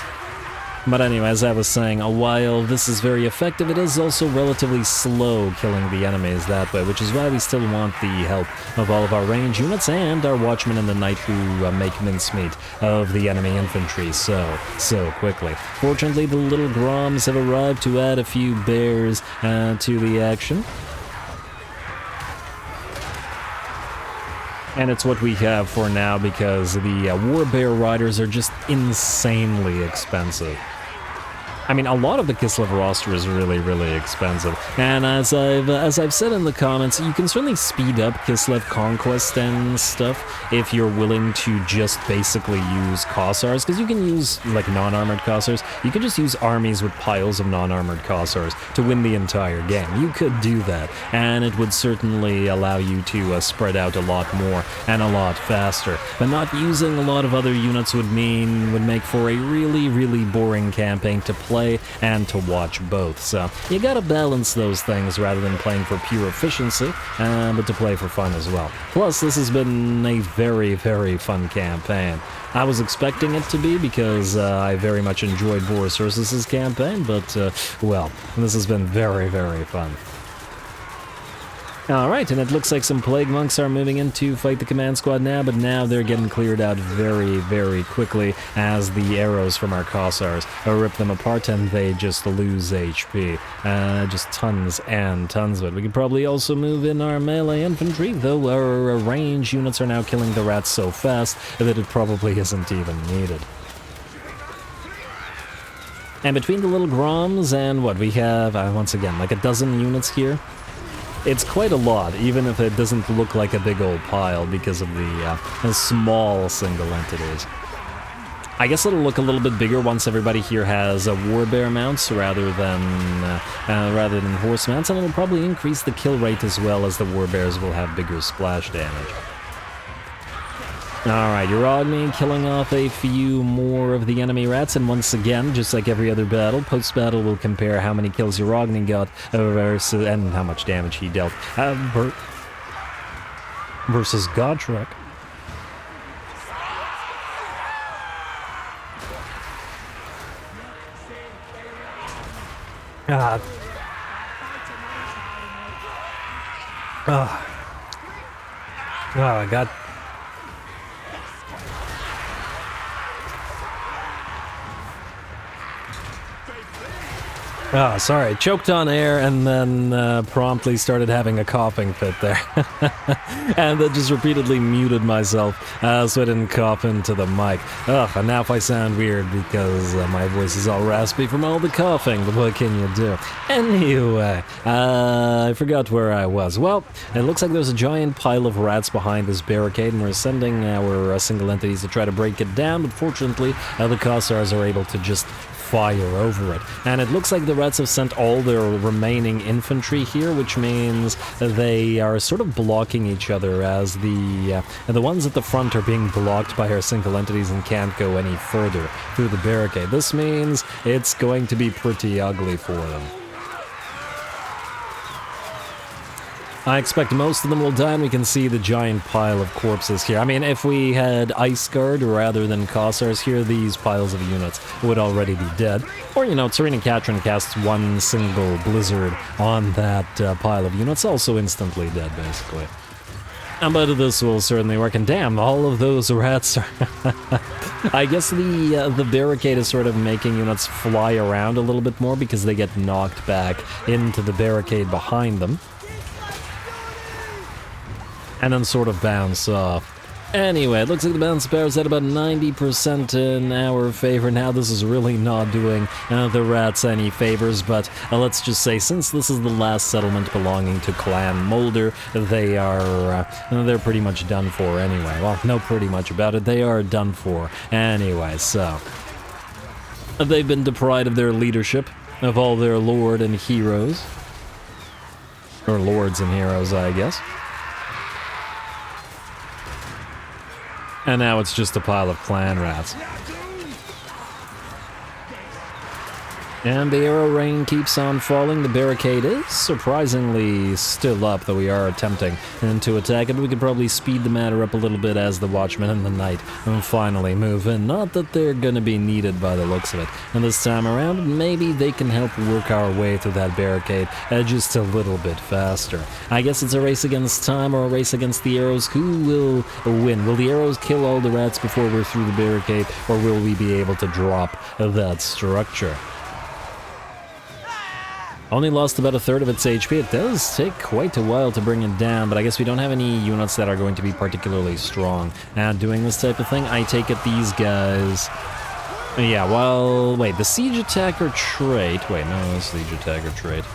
But anyway, as I was saying, while this is very effective, it is also relatively slow killing the enemies that way, which is why we still want the help of all of our range units and our watchmen in the night who make mincemeat of the enemy infantry so quickly. Fortunately, the little Groms have arrived to add a few bears to the action. And it's what we have for now, because the Warbear Riders are just insanely expensive. I mean, a lot of the Kislev roster is really, really expensive. And as I've said in the comments, you can certainly speed up Kislev conquest and stuff if you're willing to just basically use Kossars, because you can use, like, non-armored Kossars. You can just use armies with piles of non-armored Kossars to win the entire game. You could do that, and it would certainly allow you to spread out a lot more and a lot faster. But not using a lot of other units would make for a really, really boring campaign to play and to watch both. So you gotta balance those things rather than playing for pure efficiency, but to play for fun as well. Plus, this has been a very, very fun campaign. I was expecting it to be, because I very much enjoyed Boris Ursus's campaign, but, well, this has been very, very fun. Alright, and it looks like some Plague Monks are moving in to fight the command squad now, but now they're getting cleared out very, very quickly as the arrows from our Kossars rip them apart and they just lose HP. Just tons and tons of it. We could probably also move in our melee infantry, though our range units are now killing the rats so fast that it probably isn't even needed. And between the little Groms and what we have, once again, like a dozen units here. It's quite a lot, even if it doesn't look like a big old pile because of the small single entities. I guess it'll look a little bit bigger once everybody here has warbear mounts rather than horse mounts, and it'll probably increase the kill rate as well, as the warbears will have bigger splash damage. Alright, Uragni killing off a few more of the enemy rats, and once again, just like every other battle, post-battle will compare how many kills Uragni got versus, and how much damage he dealt versus Godtrek. I got... Oh, sorry, choked on air and then promptly started having a coughing fit there. And then just repeatedly muted myself so I didn't cough into the mic. Ugh, and now if I sound weird because my voice is all raspy from all the coughing, but what can you do? Anyway, I forgot where I was. Well, it looks like there's a giant pile of rats behind this barricade, and we're sending our single entities to try to break it down, but fortunately, the Kossars are able to just fire over it. And it looks like the rats have sent all their remaining infantry here, which means they are sort of blocking each other as the ones at the front are being blocked by our single entities and can't go any further through the barricade. This means it's going to be pretty ugly for them. I expect most of them will die, and we can see the giant pile of corpses here. I mean, if we had Ice Guard rather than Kossars here, these piles of units would already be dead. Or, you know, Tzarina Katarin casts one single blizzard on that pile of units, also instantly dead, basically. But this will certainly work, and damn, all of those rats are... I guess the barricade is sort of making units fly around a little bit more because they get knocked back into the barricade behind them. And then sort of bounce off. Anyway, it looks like the balance power is at about 90% in our favor now. This is really not doing the rats any favors, but let's just say, since this is the last settlement belonging to Clan Molder, they're pretty much done for anyway. Well, no pretty much about it, they are done for anyway, so... They've been deprived of their leadership, of all their lord and heroes. Or lords and heroes, I guess. And now it's just a pile of clan rats. And the arrow rain keeps on falling. The barricade is surprisingly still up, though we are attempting to attack it. We could probably speed the matter up a little bit as the Watchmen and the Knight finally move in. Not that they're gonna be needed by the looks of it. And this time around, maybe they can help work our way through that barricade just a little bit faster. I guess it's a race against time or a race against the arrows. Who will win? Will the arrows kill all the rats before we're through the barricade, or will we be able to drop that structure? Only lost about a third of its HP. It does take quite a while to bring it down, but I guess we don't have any units that are going to be particularly strong at doing this type of thing. I take it these guys... Yeah, well... Wait, the Siege Attacker trait... Wait, no, Siege Attacker trait.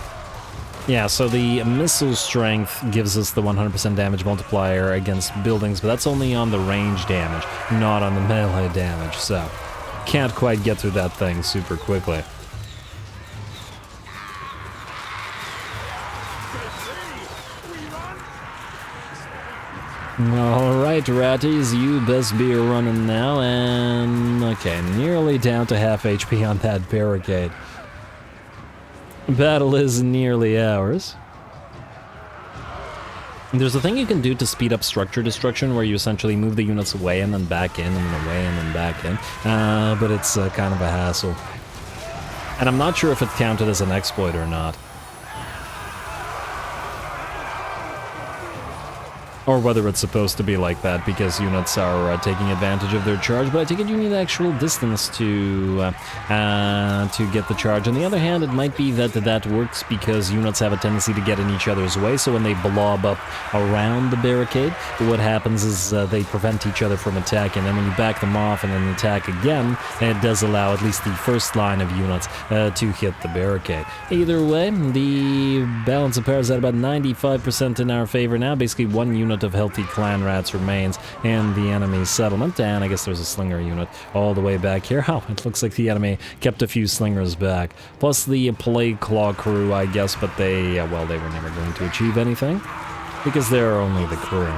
Yeah, so the Missile Strength gives us the 100% damage multiplier against buildings, but that's only on the range damage, not on the melee damage, so... Can't quite get through that thing super quickly. Alright, ratties, you best be running now, and... Okay, nearly down to half HP on that barricade. Battle is nearly ours. There's a thing you can do to speed up structure destruction where you essentially move the units away and then back in, and then away and then back in. But it's kind of a hassle. And I'm not sure if it counted as an exploit or not. Or whether it's supposed to be like that because units are taking advantage of their charge, but I take it you need actual distance to get the charge. On the other hand, it might be that that works because units have a tendency to get in each other's way, so when they blob up around the barricade, what happens is they prevent each other from attacking, and when you back them off and then attack again, it does allow at least the first line of units to hit the barricade. Either way, the balance of power is at about 95% in our favor now. Basically, one unit of healthy clan rats remains in the enemy's settlement, and I guess there's a slinger unit all the way back here. Oh, it looks like the enemy kept a few slingers back. Plus the Plague Claw crew, I guess, but they, well, they were never going to achieve anything, because they're only the crew.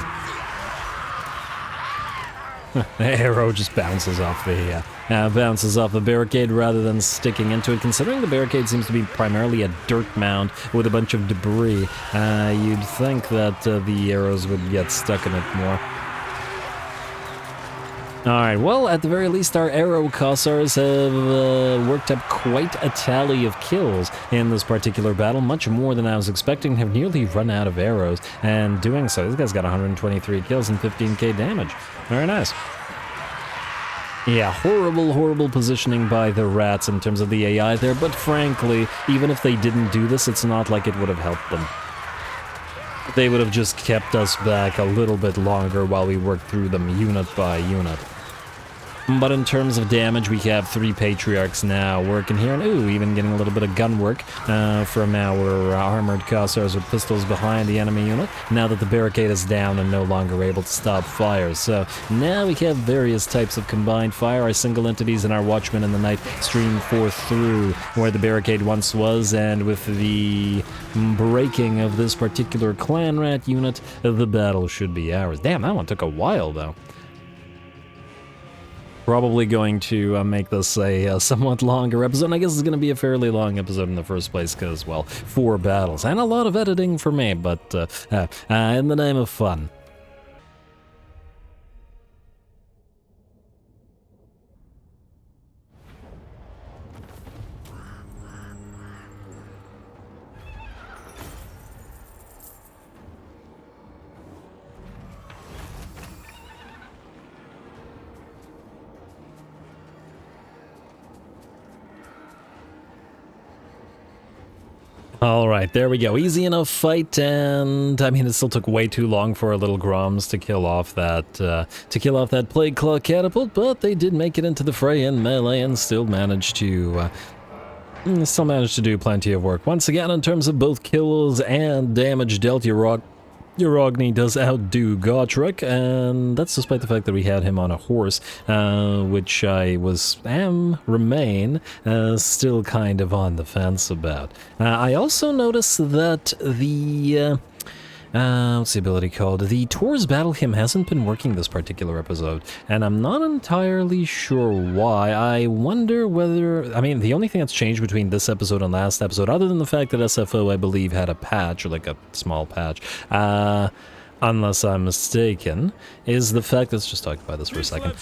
The arrow just bounces off the barricade rather than sticking into it. Considering the barricade seems to be primarily a dirt mound with a bunch of debris, you'd think that the arrows would get stuck in it more. Alright, well, at the very least, our arrow Kossars have worked up quite a tally of kills in this particular battle, much more than I was expecting. Have nearly run out of arrows, and doing so, this guy's got 123 kills and 15k damage. Very nice. Yeah, horrible positioning by the rats in terms of the AI there, but frankly, even if they didn't do this, it's not like it would have helped them. They would have just kept us back a little bit longer while we worked through them unit by unit. But in terms of damage, we have 3 Patriarchs now working here, and ooh, even getting a little bit of gun work from our armored Cossars with pistols behind the enemy unit, now that the barricade is down and no longer able to stop fire. So now we have various types of combined fire. Our single entities and our Watchmen in the night stream forth through where the barricade once was, and with the breaking of this particular clan rat unit, the battle should be ours. Damn, that one took a while, though. Probably going to make this a somewhat longer episode. I guess it's going to be a fairly long episode in the first place because, well, 4 battles and a lot of editing for me, but in the name of fun. Alright, there we go. Easy enough fight, and I mean, it still took way too long for our little Groms to kill off that Plague Claw catapult, but they did make it into the fray in melee and still managed to do plenty of work. Once again, in terms of both kills and damage dealt, Urogny does outdo Gotrek, and that's despite the fact that we had him on a horse, which I remain still kind of on the fence about. I also noticed that the, what's the ability called? The Tor's Battle Hymn hasn't been working this particular episode, and I'm not entirely sure why. I wonder whether, I mean, the only thing that's changed between this episode and last episode, other than the fact that SFO, I believe, had a patch, or like a small patch, unless I'm mistaken, is the fact, let's just talk about this for a second,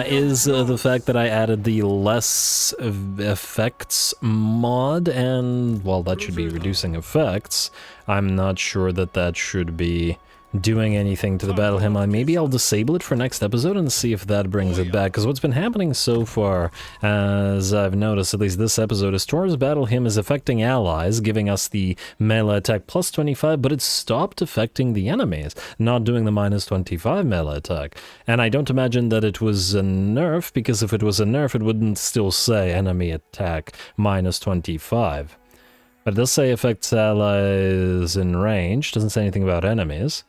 is the fact that I added the less effects mod, and, well, that should be reducing effects. I'm not sure that that should be doing anything to the battle hymn. Maybe I'll disable it for next episode and see if that brings it back, because what's been happening so far, as I've noticed, at least this episode, is Tor's battle hymn is affecting allies, giving us the melee attack plus 25, but it stopped affecting the enemies, not doing the minus 25 melee attack. And I don't imagine that it was a nerf, because if it was a nerf, it wouldn't still say enemy attack minus 25. But it does say affects allies in range, doesn't say anything about enemies.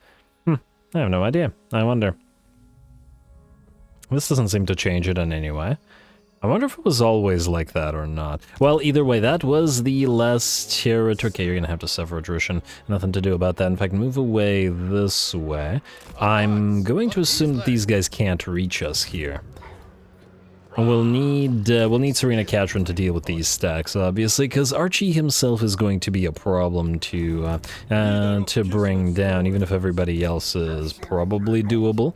I have no idea. I wonder. This doesn't seem to change it in any way. I wonder if it was always like that or not. Well, either way, that was the last territory. Okay, you're gonna have to suffer attrition. Nothing to do about that. In fact, move away this way. I'm going to assume that these guys can't reach us here. We'll need Tzarina Katarin to deal with these stacks, obviously, because Archie himself is going to be a problem to bring down, even if everybody else is probably doable.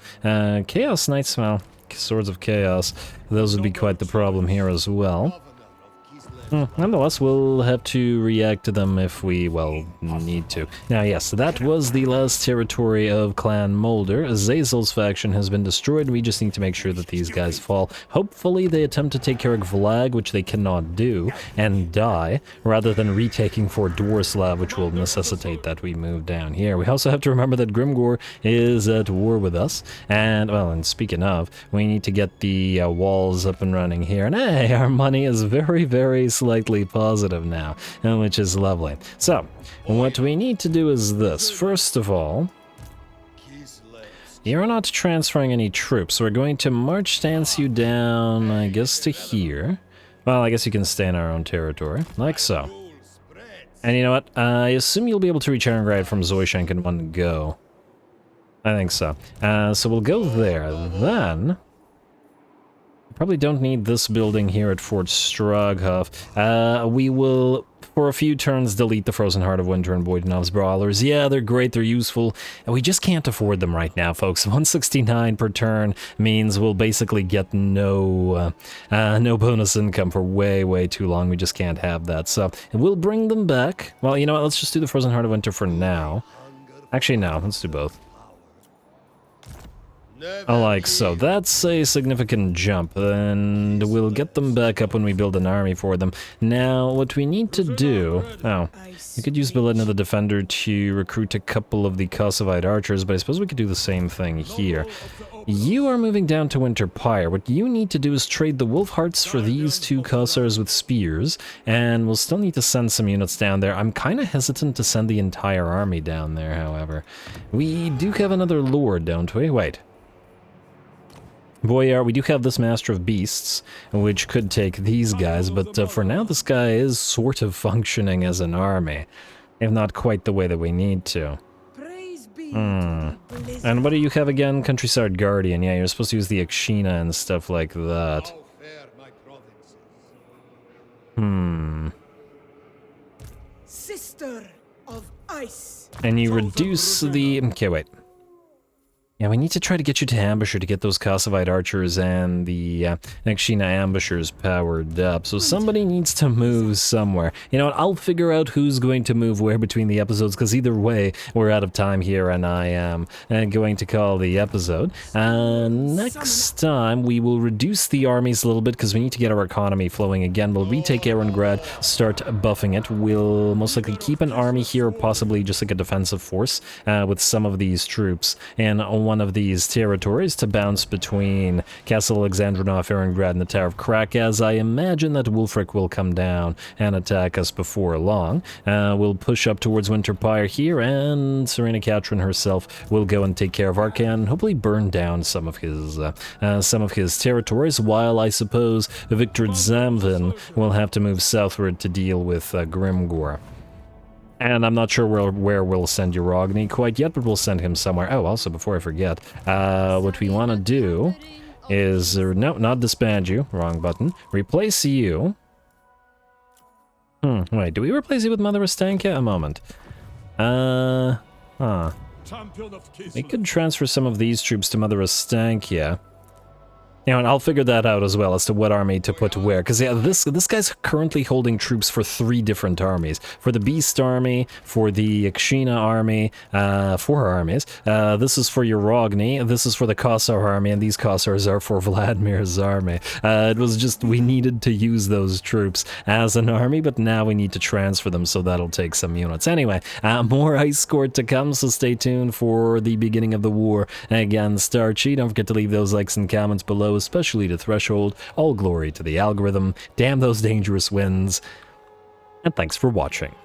Chaos Knights, well, Swords of Chaos, those would be quite the problem here as well. Nonetheless, we'll have to react to them if we, well, need to. Now, yes, that was the last territory of Clan Molder. Azazel's faction has been destroyed. We just need to make sure that these guys fall. Hopefully, they attempt to take care of Vlag, which they cannot do, and die, rather than retaking Fort Dwarslav, which will necessitate that we move down here. We also have to remember that Grimgor is at war with us, and, well, and speaking of, we need to get the walls up and running here, and hey, our money is very, very slightly positive now, which is lovely. So, what we need to do is this. First of all, you're not transferring any troops, so we're going to march stance you down, I guess, to here. Well, I guess you can stay in our own territory, like so. And you know what? I assume you'll be able to reach Irongrad from Zoishank in one go. I think so. So we'll go there. Then probably don't need this building here at Fort Straghov. We will, for a few turns, delete the Frozen Heart of Winter and Boydanov's Brawlers. Yeah, they're great, they're useful, and we just can't afford them right now, folks. 169 per turn means we'll basically get no bonus income for way, way too long. We just can't have that, so we'll bring them back. Well, you know what, let's just do the Frozen Heart of Winter for now. Actually, no, let's do both. Like so. That's a significant jump, and we'll get them back up when we build an army for them. Now, what we need to do... Oh, we could use Belitna the Defender to recruit a couple of the Kossovite archers, but I suppose we could do the same thing here. You are moving down to Winter Pyre. What you need to do is trade the Wolf Hearts for these 2 Kossars with spears, and we'll still need to send some units down there. I'm kind of hesitant to send the entire army down there, however. We do have another lord, don't we? Wait. Boyar, we do have this Master of Beasts, which could take these guys, but for now this guy is sort of functioning as an army, if not quite the way that we need to. And what do you have again? Countryside Guardian. Yeah, you're supposed to use the Akshina and stuff like that. Sister of Ice. And you reduce the... Okay, wait. Yeah, we need to try to get you to Ambusher to get those Kossovite archers and the Akshina ambushers powered up. So somebody needs to move somewhere. You know what, I'll figure out who's going to move where between the episodes, because either way, we're out of time here, and I am going to call the episode. Next time, we will reduce the armies a little bit, because we need to get our economy flowing again. We'll retake Aaron Grad, start buffing it. We'll most likely keep an army here, possibly just like a defensive force, with some of these troops. And one of these territories to bounce between Castle Alexandrinov, Aarongrad, and the Tower of Khrakk, as I imagine that Wulfric will come down and attack us before long. We'll push up towards Winter Pyre here, and Tzarina Katarin herself will go and take care of Arcan, and hopefully burn down some of his territories, while I suppose Victor Zamvin will have to move southward to deal with Grimgor. And I'm not sure where we'll send Uragni quite yet, but we'll send him somewhere. Oh, also, before I forget, what we want to do is... no, not disband you. Wrong button. Replace you. Wait, do we replace you with Mother Ostanka? A moment. We could transfer some of these troops to Mother Ostanka. You know, and I'll figure that out as well as to what army to put where. Because, yeah, this guy's currently holding troops for 3 different armies. For the Beast Army, for the Akshina Army, 4 armies. This is for Uragni, this is for the Kossar Army, and these Kossars are for Vladimir's army. It was just, we needed to use those troops as an army, but now we need to transfer them, so that'll take some units. Anyway, more Ice Court to come, so stay tuned for the beginning of the war against Archie. Don't forget to leave those likes and comments below, especially to Threshold. All glory to the algorithm. Damn those dangerous winds. And thanks for watching.